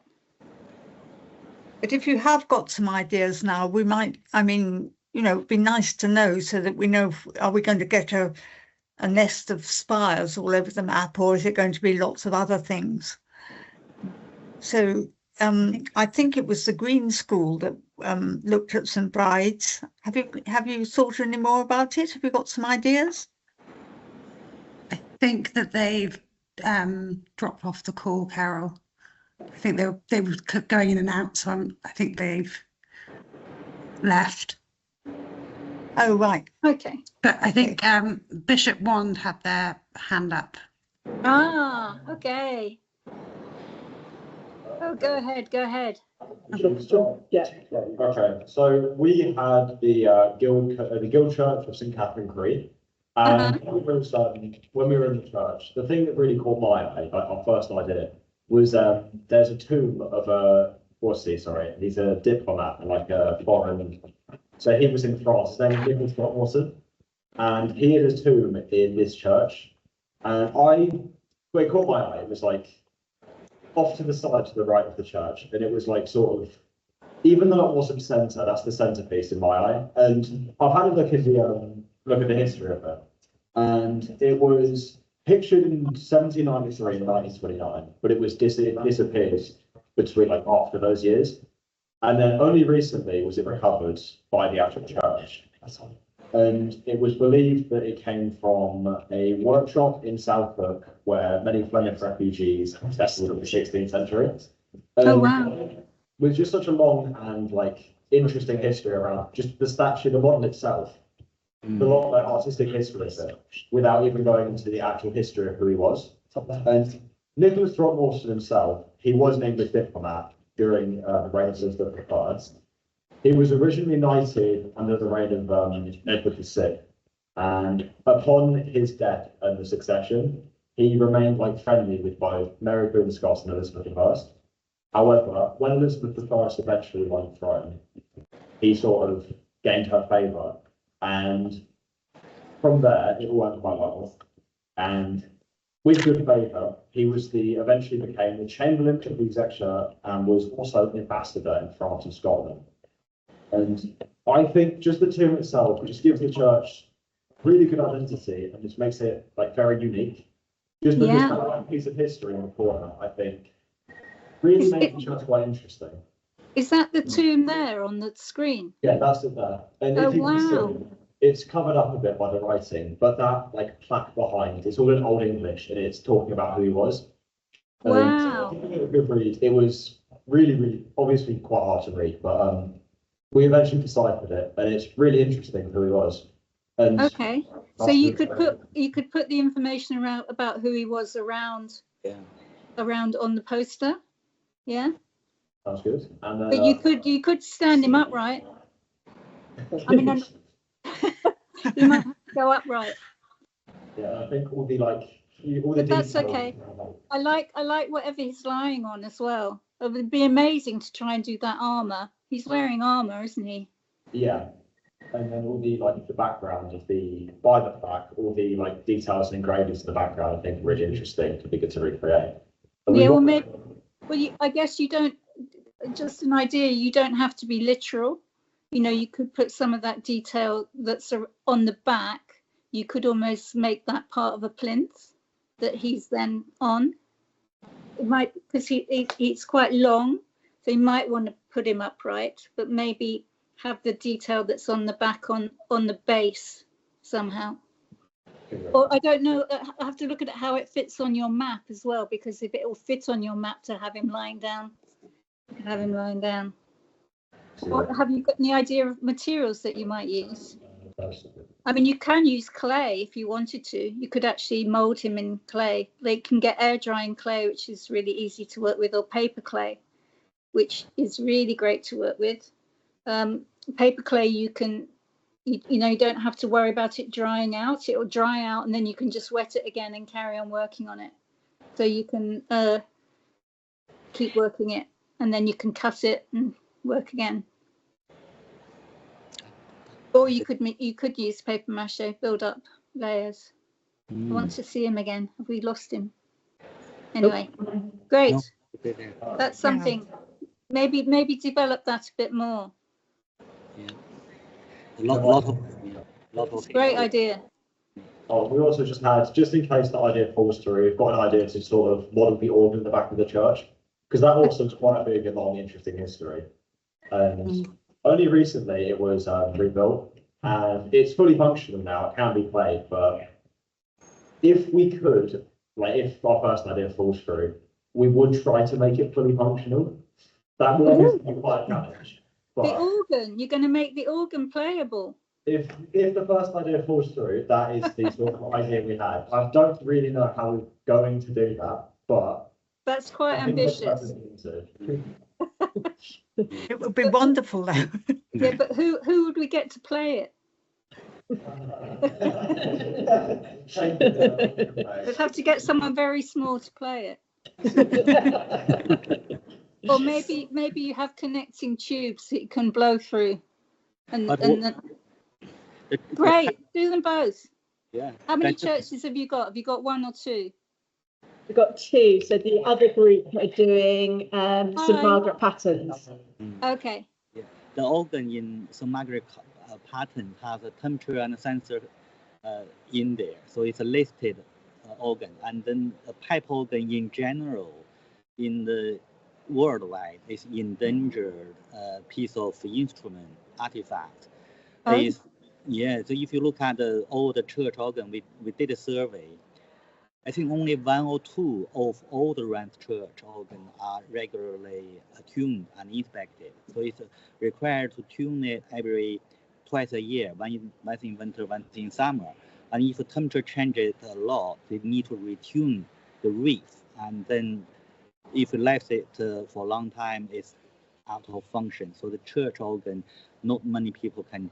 But if you have got some ideas now, we might, I mean, you know, it'd be nice to know so that we know, are we going to get a nest of spires all over the map, or is it going to be lots of other things? So I think it was the Green School that looked at St. Bride's. Have you thought any more about it? Have you got some ideas? I think that they've dropped off the call, Carol. I think they were going in and out, so I think they've left. Oh, right. Okay. But I think Bishop Wand had their hand up. Ah, okay. Oh, go ahead. Yeah. Okay. So we had the Guild Church of St. Catherine Cree. And when we were in the church, the thing that really caught my eye, like our first idea, was there's a tomb of a he's a diplomat, like a foreign. So he was in France. His name is Nicholas Throckmorton, and he had his tomb in this church. And when it caught my eye, it was like off to the side to the right of the church, and it was like sort of, even though it wasn't centre, that's the centerpiece in my eye. And I've had a look at the history of it, and it was pictured in 1793 and 1929, but it disappeared between like after those years. And then only recently was it recovered by the actual church. And it was believed that it came from a workshop in Southwark where many Flemish refugees settled in the 16th century. Oh, wow. With just such a long and like interesting history around just the statue, the model itself, the lot of artistic history of it, without even going into the actual history of who he was. And Nicholas Throckmorton himself, he was an English diplomat during the reign of Elizabeth I. He was originally knighted under the reign of Edward VI, and upon his death and the succession, he remained like friendly with both Mary Queen of Scots and Elizabeth I. However, when Elizabeth I eventually won the throne, he sort of gained her favour. And from there, it all went quite well. And with good favour, he was eventually became the Chamberlain of the Exchequer and was also an ambassador in France and Scotland. And I think just the tomb itself just gives the church really good identity and just makes it like very unique. Just because Yeah. that piece of history in the corner, I think, really makes the church quite interesting. Is that the tomb there on the screen? Yeah, that's it there. And Oh, if you can wow. see, it's covered up a bit by the writing, but that like plaque behind, it's all in Old English and it's talking about who he was. Wow. Give it a good read. It was really, really obviously quite hard to read, but we eventually deciphered it, and it's really interesting who he was. And Okay. So you could put the information around about who he was around on the poster. Yeah. Sounds good. And then, But you could stand him upright. I mean, you might have to go upright. yeah, I think all the But that's details- okay. I like whatever he's lying on as well. It would be amazing to try and do that armor. He's wearing armor, isn't he? Yeah, and then all the background of by the plaque, all the details and engravings in the background, I think are really interesting. It'd be good to recreate. And we've Yeah. Well, got- maybe. Well, I guess you don't. Just an idea. You don't have to be literal. You know, you could put some of that detail that's on the back. You could almost make that part of a plinth that he's then on. It might, because he's quite long, so you might want to put him upright, but maybe have the detail that's on the back on the base somehow. Or I don't know, I have to look at how it fits on your map as well, because if it will fit on your map to have him lying down, you can have him lying down. Or have you got any idea of materials that you might use? I mean, you can use clay if you wanted to. You could actually mold him in clay. They can get air drying clay, which is really easy to work with, or paper clay, which is really great to work with. Paper clay, you can, you know, you don't have to worry about it drying out. It will dry out and then you can just wet it again and carry on working on it. So you can keep working it and then you can cut it and work again. Or you could use paper mache, build up layers. I want to see him again. Have we lost him? Anyway, great. No. That's something. Maybe develop that a bit more. Lot of Great idea. Oh, we also just had, just in case that idea falls through, we've got an idea to sort of model the organ in the back of the church, because that also is quite a big and long interesting history. And only recently it was rebuilt, and it's fully functional now. It can be played, but if we could, if our first idea falls through, we would try to make it fully functional. That would obviously be quite a challenge. The But organ, you're going to make the organ playable. if the first idea falls through, that is the sort of idea we had. I don't really know how we're going to do that, but That's quite I think we're ambitious. prepared to. It would be wonderful though. Yeah, but who would we get to play it? We'd have to get someone very small to play it. Or maybe you have connecting tubes that you can blow through. Great, do them both. Yeah. How many churches have you got? Have you got one or two? We've got two. So the other group are doing St Hi. Margaret Pattens. Okay. Yeah. The organ in St. Margaret Pattern has a temperature and sensor in there, so it's a listed organ. And then a pipe organ in general, in the worldwide, is endangered piece of instrument artifact. Oh. So if you look at the old church organ, we did a survey. I think only 1 or 2 of all the Rent church organs are regularly tuned and inspected. So it's required to tune it twice a year, once in winter, once in summer. And if the temperature changes a lot, they need to retune the reef. And then if you left it for a long time, it's out of function. So the church organ, not many people can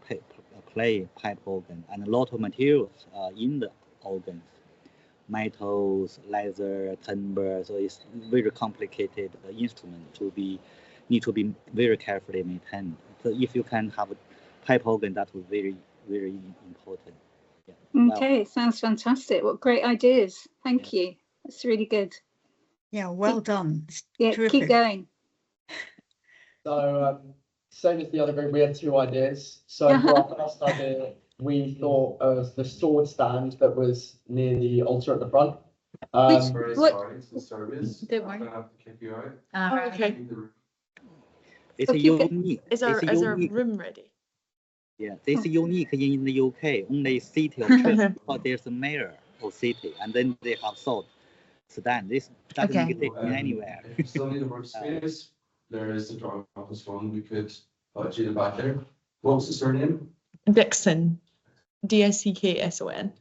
play pipe organ, and a lot of materials in the organs. Metals, leather, timber, so it's very complicated instrument need to be very carefully maintained. So if you can have a pipe organ, that would be very important. Yeah. Okay, sounds fantastic. What great ideas. Thank you. That's really good. Yeah, well done. It's Yeah, terrific. keep going. So same as the other group, we had 2 ideas. So for our first idea, we thought of the sword stand that was near the altar at the front. It's the service. Don't worry. I'm gonna have to kick you out. Oh, okay. It's unique. Is there a room ready? Yeah, this is unique in the UK. Only city of church, because there's a mayor of city, and then they have sword stand. This doesn't exist anywhere. If you still need a workspace, there is the drop office one. We could put you back there. What was the surname? Dickson. Dickson.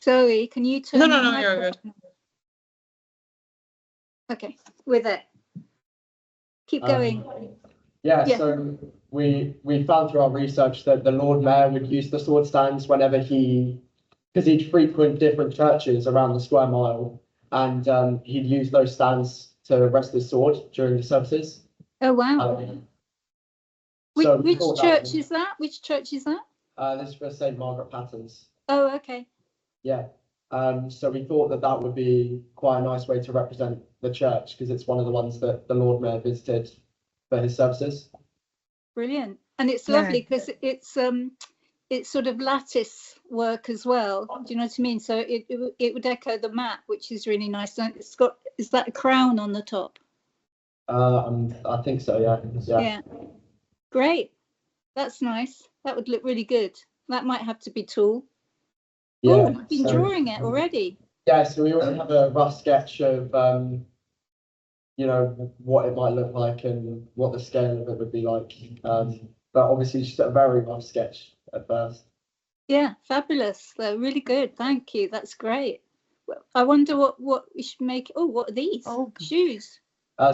Zoe, can you turn? No, you're good. Okay, with it. Keep going. Yeah, Yeah. so we found through our research that the Lord Mayor would use the sword stands whenever because he'd frequent different churches around the square mile, and he'd use those stands to rest his sword during the services. Oh wow. Which church is that? Which church is that? This was St. Margaret Patton's. Oh, okay. Yeah. So we thought that would be quite a nice way to represent the church, because it's one of the ones that the Lord Mayor visited for his services. Brilliant. And it's Yeah. lovely because it's sort of lattice work as well. Do you know what I mean? So it would echo the map, which is really nice. And it's got, is that a crown on the top? I think so, yeah. Yeah. Great. That's nice. That would look really good. That might have to be tall. Yeah. Oh, I've been drawing it already. Yeah, so we already have a rough sketch of what it might look like and what the scale of it would be like. But obviously just a very rough sketch at first. Yeah, fabulous. They're really good. Thank you. That's great. Well, I wonder what we should make. Oh, what are these? Oh, shoes.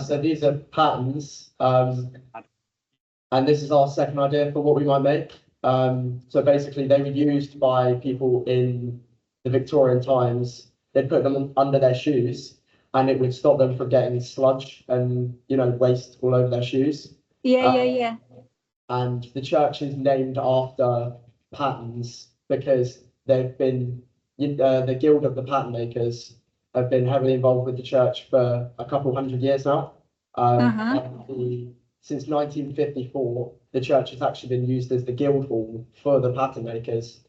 So these are patterns, and this is our second idea for what we might make. So basically they were used by people in the Victorian times. They'd put them under their shoes, and it would stop them from getting sludge and waste all over their shoes. Yeah. And the church is named after patterns because they've been the Guild of the Pattern Makers have been heavily involved with the church for a couple hundred years now. Since 1954, the church has actually been used as the guild hall for the pattern makers.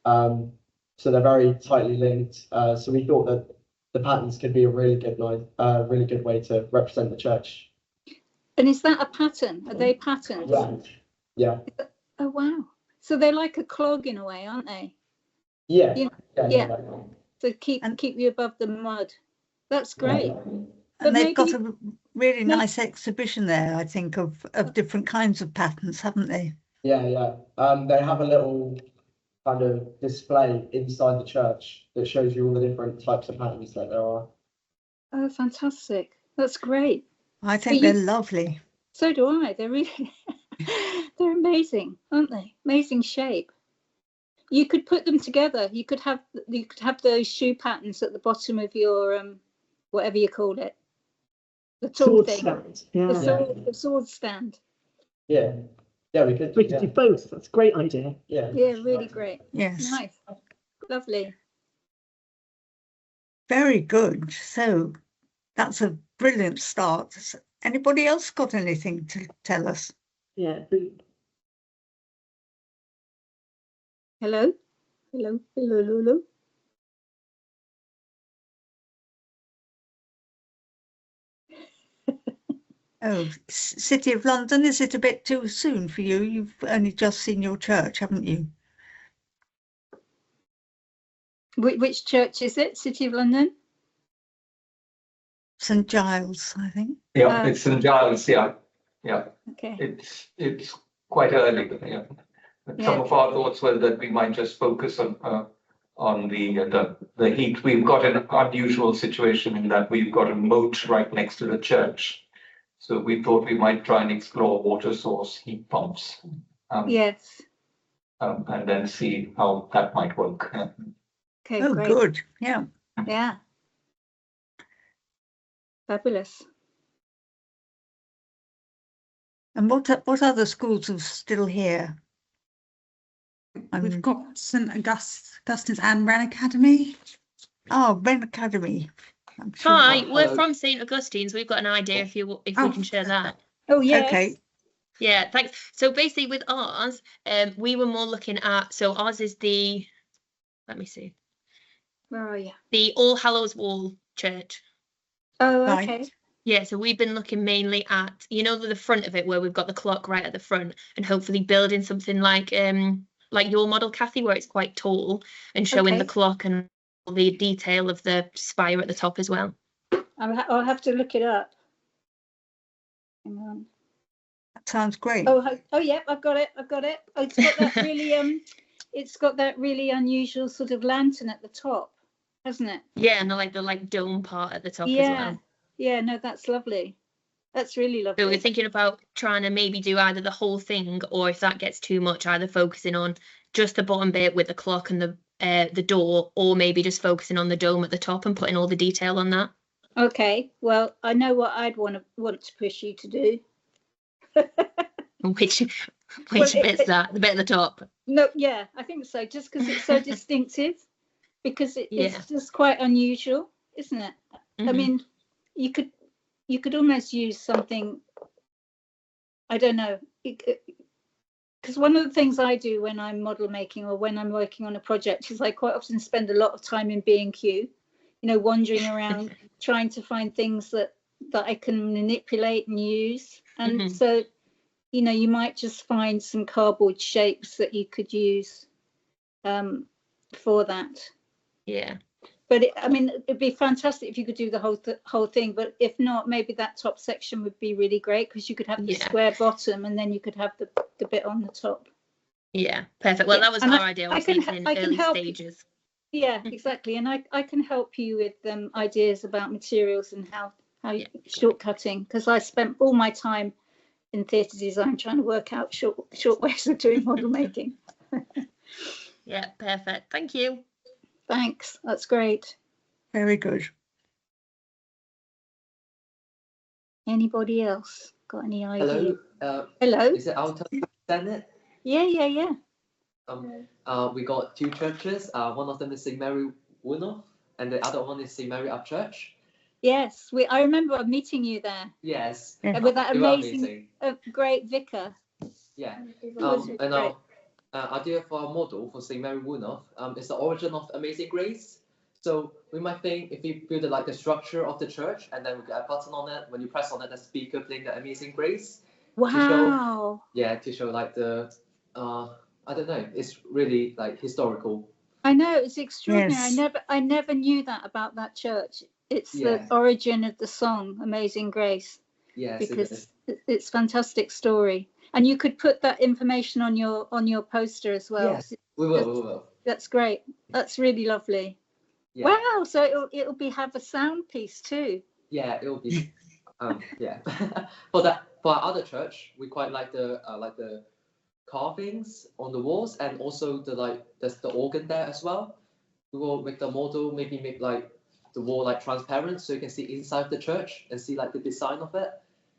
So they're very tightly linked. So we thought that the patterns could be a really good way to represent the church. And is that a pattern? Are they patterns? Yeah. Oh wow. So they're like a clog in a way, aren't they? Yeah. Yeah. So keep you above the mud. That's great. And they've got a really nice exhibition there, I think, of different kinds of patterns, haven't they? Yeah. They have a little kind of display inside the church that shows you all the different types of patterns that there are. Oh, fantastic. That's great. I think they're lovely. So do I. They're really, they're amazing, aren't they? Amazing shape. You could put them together. You could have those shoe patterns at the bottom of your whatever you call it. The tall Sword thing. stand. Yeah. The sword stand. Yeah, we could. We could do both. That's a great idea. Yeah. Yeah, really great. Yes. Nice. Lovely. Very good. So that's a brilliant start. Anybody else got anything to tell us? Yeah. Hello? Hello? Oh, City of London, is it a bit too soon for you? You've only just seen your church, haven't you? Which church is it? City of London? St Giles, I think. Yeah, it's St Giles, yeah. Okay. It's quite early, yeah. Some of our thoughts were that we might just focus on the heat. We've got an unusual situation in that we've got a moat right next to the church. So we thought we might try and explore water source heat pumps. Yes. And then see how that might work. Okay, oh, great. Good. Yeah. Yeah. Fabulous. And what other schools are still here? We've got St Augustine's and Wren Academy. Oh, Wren Academy. I'm sure. Hi, we're from St Augustine's. We've got an idea if we can share that. Oh yes. Okay. Yeah, thanks. So basically with ours, we were more looking at, so ours is the, let me see, Where are you? the All Hallows Wall Church. Oh, Right. okay. Yeah, so we've been looking mainly at, you know, the front of it where we've got the clock right at the front, and hopefully building something like your model, Kathy, where it's quite tall and showing the Okay. clock and all the detail of the spire at the top as well. I'll have to look it up. Hang on. That sounds great. Oh yeah, I've got it. Oh, it's got that really it's got that really unusual sort of lantern at the top, hasn't it? Yeah, and the dome part at the top as Yeah. well. Yeah, no, that's lovely. That's really So we're lovely. thinking about trying to maybe do either the whole thing, or if that gets too much, either focusing on just the bottom bit with the clock and the door, or maybe just focusing on the dome at the top and putting all the detail on that. Okay, well, I know what I'd want to push you to do. Which Well, bit's that? The bit at the top. No, yeah, I think so. Just because it's so distinctive, because Yeah. it's just quite unusual, isn't it? I Mhm. mean, you could almost use something. I don't know, because one of the things I do when I'm model making or when I'm working on a project is I quite often spend a lot of time in B&Q, wandering around trying to find things that I can manipulate and use. And Mhm. so, you might just find some cardboard shapes that you could use for that. Yeah. But it'd be fantastic if you could do the whole thing. But if not, maybe that top section would be really great, because you could have the Yeah. square bottom and then you could have the bit on the top. Yeah, perfect. Well, Yeah, that was and our I- idea. I can Obviously, I in can early help you. stages. Yeah, exactly. And I can help you with ideas about materials and how shortcutting, because I spent all my time in theatre design trying to work out short ways of doing model making. Yeah, perfect. Thank you. Thanks. That's great. Very good. Anybody else got any ideas? Hello. Hello. Is it our turn to send it? Yeah. We got two churches. One of them is St. Mary Woolnoth, and the other one is St. Mary Upchurch. Yes, I remember meeting you there. Yes. With that They were amazing, great vicar. Yeah. It was And great. our idea for our model for St. Mary Woolnoth is the origin of Amazing Grace. So we might think if we build like the structure of the church, and then we get a button on it. When you press on it, the speaker playing the Amazing Grace. Wow. To show like the I don't know. It's really like historical. I know, it's extraordinary. Yes. I never knew that about that church. It's Yeah. the origin of the song Amazing Grace, Yes. it because is. it's fantastic story. And you could put that information on your poster as well. Yes. We will. That's great. That's really lovely. Yeah. Wow. So it'll have a sound piece too. Yeah, it will be. Yeah. For our other church, we quite like the carvings on the walls, and also there's the organ there as well. We will make the model, maybe make like the wall like transparent, so you can see inside the church and see like the design of it.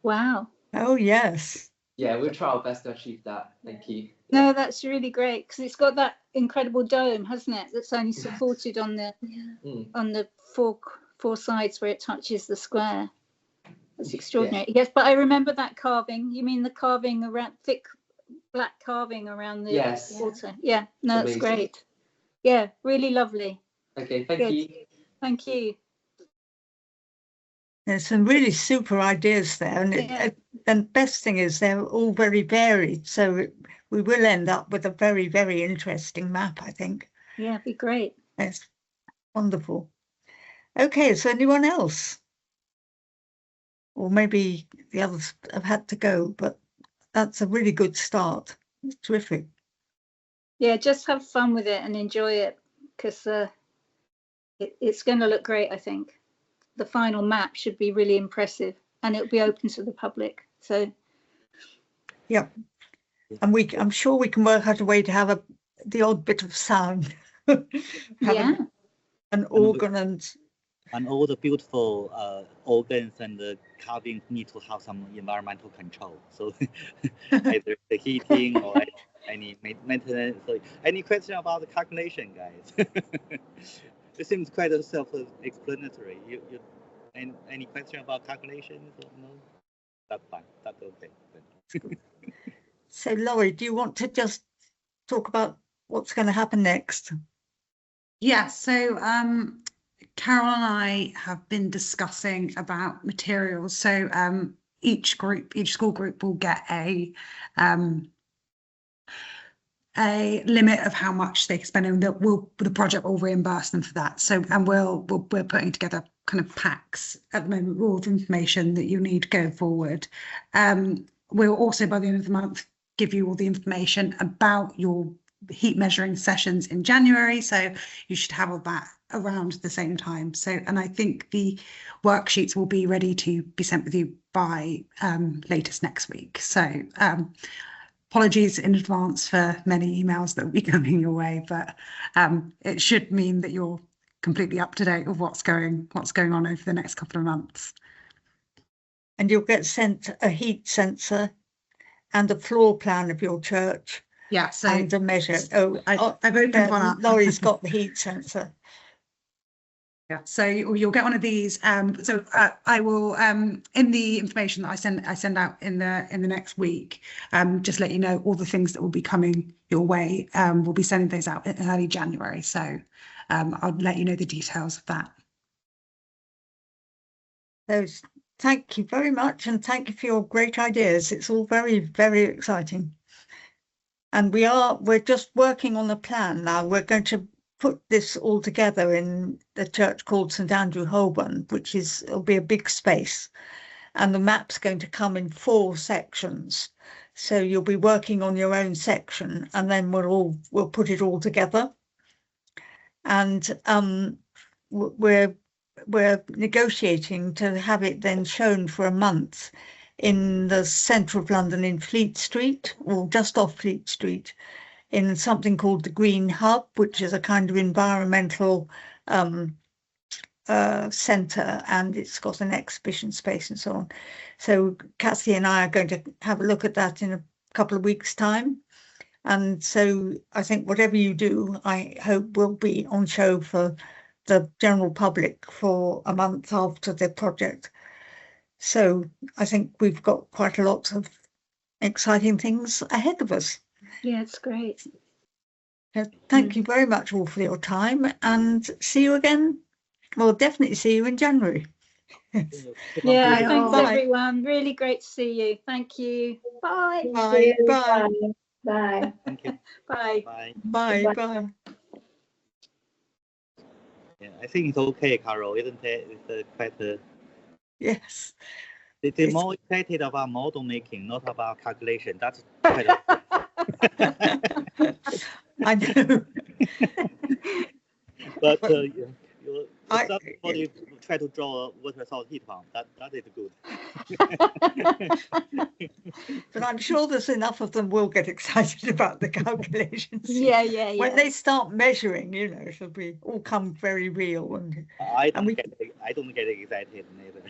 Wow. Oh, yes. Yeah, we'll try our best to achieve that. Thank you. No, that's really great, because it's got that incredible dome, hasn't it? That's only supported on the on the four sides where it touches the square. That's extraordinary. Yes, but I remember that carving. You mean the carving around, thick black carving around the altar? Yeah. No, that's Amazing. great. Yeah, really lovely. Okay, thank Good. you. Thank you. There's some really super ideas there, and and the best thing is they're all very varied. So we will end up with a very, very interesting map, I think. Yeah, it'd be great. It's wonderful. Okay, so anyone else? Or maybe the others have had to go, but that's a really good start. It's terrific. Yeah, just have fun with it and enjoy it, because it's going to look great, I think. The final map should be really impressive, and it'll be open to the public. So Yeah, and I'm sure we can work out a way to have the odd bit of sound. Yeah. An organ and And all the beautiful organs and the carvings need to have some environmental control. So either the heating or any maintenance. So any question about the calculation, guys? It seems quite self-explanatory. You any question about calculations? No, that's fine. That's okay. So Laurie, do you want to just talk about what's going to happen next? Yeah, so Carol and I have been discussing about materials. So each school group will get a limit of how much they can spend, and the project will reimburse them for that. So, and we're putting together kind of packs at the moment with all the information that you need going forward. We'll also, by the end of the month, give you all the information about your heat measuring sessions in January. So you should have all that around the same time. So, and I think the worksheets will be ready to be sent with you by latest next week. So apologies in advance for many emails that will be coming your way, but it should mean that you're completely up to date with what's going on over the next couple of months. And you'll get sent a heat sensor and a floor plan of your church. Yeah, so and a measure. I've opened one up. Laurie's got the heat sensor. Yeah, so you'll get one of these. So I will in the information that I send out in the next week, just let you know all the things that will be coming your way. We'll be sending those out in early January. So I'll let you know the details of that. Those. Thank you very much, and thank you for your great ideas. It's all very, very exciting. And we're just working on a plan now. We're going to put this all together in the church called St Andrew Holborn, it'll be a big space. And the map's going to come in 4 sections. So you'll be working on your own section, and then we'll put it all together. And we're negotiating to have it then shown for a month in the centre of London in Fleet Street, or just off Fleet Street, in something called the Green Hub, which is a kind of environmental centre, and it's got an exhibition space and so on. So Kathy and I are going to have a look at that in a couple of weeks' time. And so I think whatever you do, I hope will be on show for the general public for a month after the project. So I think we've got quite a lot of exciting things ahead of us. Yeah, it's great. Thank you very much all for your time, and see you again. Well, definitely see you in January. Yeah, thanks Bye. everyone. Really great to see you. Thank you. Bye. Bye. Bye. Bye. Thank you. Bye. Bye. Bye. Bye. Yeah, I think it's okay, Carol, isn't it? It's quite yes. They're more excited about model making, not about calculation. That's quite I know. But somebody try to draw a water solid heat pump. That is good. But I'm sure there's enough of them will get excited about the calculations. Yeah. When they start measuring, it'll be all come very real. And I don't get excited neither.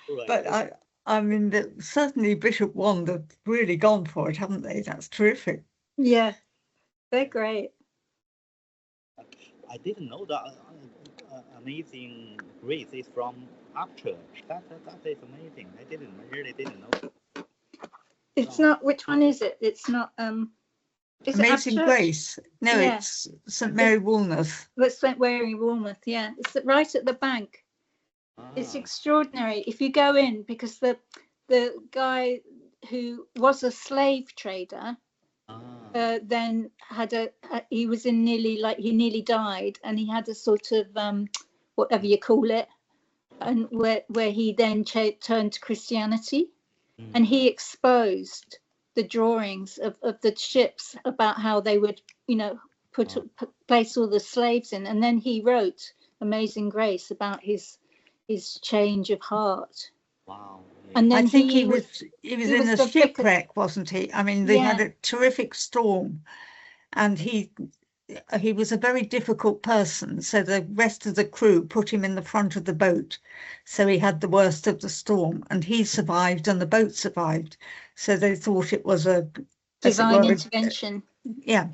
Right. But I mean, certainly Bishop Wand have really gone for it, haven't they? That's terrific. Yeah, they're great. I didn't know that Amazing Grace is from Upchurch. That is amazing. I really didn't know. It's not. Which one is it? It's not. Is Amazing it Grace? No, yeah. It's St Mary Woolnoth. It's St Mary Woolnoth. Yeah, it's right at the bank. It's extraordinary if you go in, because the guy who was a slave trader then had he was in he nearly died, and he had a sort of whatever you call it, and where he then turned to Christianity, and he exposed the drawings of the ships about how they would place all the slaves in, and then he wrote Amazing Grace about his change of heart. Wow. And then I think he was in a shipwreck, wasn't he? I mean, they had a terrific storm, and he he was a very difficult person, so the rest of the crew put him in the front of the boat. So he had the worst of the storm, and he survived and the boat survived. So they thought it was a Divine intervention. Yeah,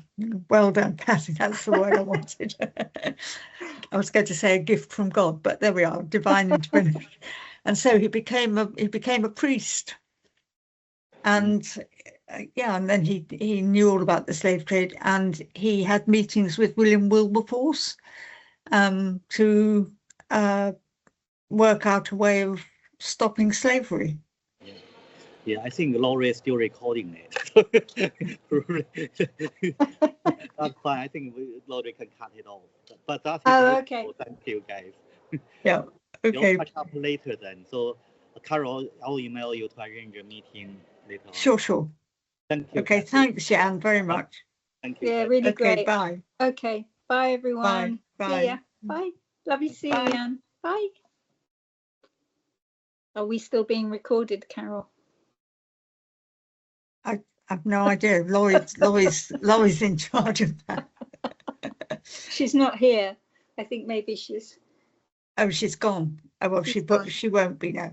well done, Kathy. That's the word I wanted. I was going to say a gift from God, but there we are, divine intervention. And so he became a priest. And yeah, and then he knew all about the slave trade, and he had meetings with William Wilberforce to work out a way of stopping slavery. Yeah, I think Laurie is still recording it. That's fine. I think Laurie can cut it off. But that's okay. Thank you, guys. Yeah. Okay. We'll catch up later then. So, Carol, I'll email you to arrange a meeting later on. Sure. Thank you. Okay. Thanks, Jan, very much. Thank you. Yeah, really Okay, great. bye. Okay. Bye, everyone. Bye. See ya. Bye. Lovely to see you, Jan. Bye. Are we still being recorded, Carol? I've no idea. Laurie's in charge of that. She's not here. I think maybe she's. Oh, she's gone. Oh, well, she won't be now.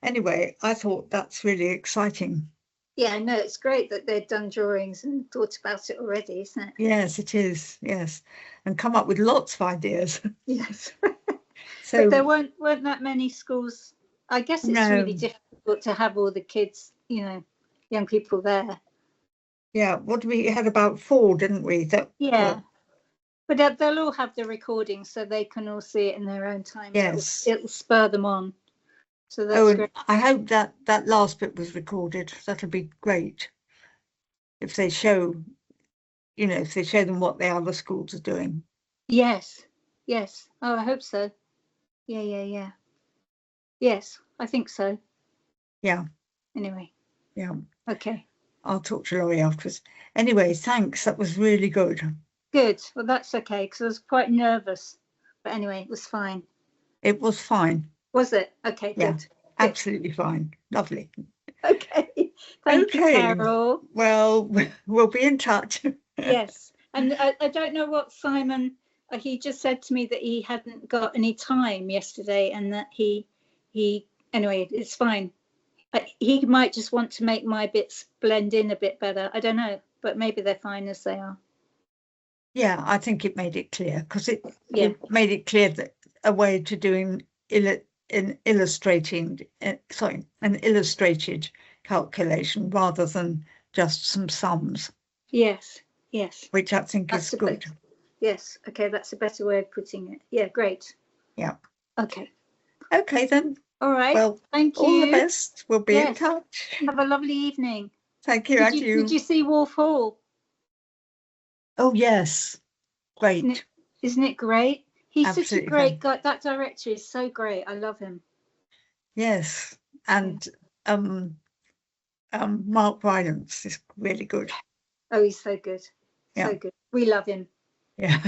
Anyway, I thought that's really exciting. Yeah, no, it's great that they've done drawings and thought about it already, isn't it? Yes, it is. Yes, and come up with lots of ideas. Yes. So but there weren't that many schools. I guess it's really difficult to have all the kids, young people there. Yeah, what we had about 4, didn't we? Yeah. But they'll all have the recording so they can all see it in their own time. Yes. It'll spur them on. So that's great. I hope that last bit was recorded. That'll be great. If they show, if they show them what the other schools are doing. Yes. Oh, I hope so. Yeah. Yes, I think so. Yeah. Anyway. Yeah. Okay. I'll talk to Laurie afterwards. Anyway, thanks. That was really good. Good. Well, that's okay, because I was quite nervous. But anyway, it was fine. It was fine. Was it? Okay, Yeah, good. absolutely fine. Lovely. Okay. Thank you, Carol. Well, we'll be in touch. Yes. And I don't know what Simon, he just said to me that he hadn't got any time yesterday and that he anyway, it's fine. He might just want to make my bits blend in a bit better. I don't know, but maybe they're fine as they are. Yeah, I think it made it clear because it made it clear that a way to doing an illustrated calculation rather than just some sums. Yes. Which I think is good. Yes. Okay, that's a better way of putting it. Yeah, great. Yeah. Okay. Okay then. All right. Well, thank you. All the best. We'll be in touch. Have a lovely evening. Thank you. Did you see Wolf Hall? Oh yes. Great. Isn't it great? He's Absolutely such a great guy. That director is so great. I love him. Yes. And Mark Rylance is really good. Oh, he's so good. Yeah. So good. We love him. Yeah.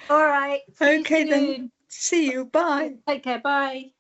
All right. Okay then. See you. Bye. Take care. Bye.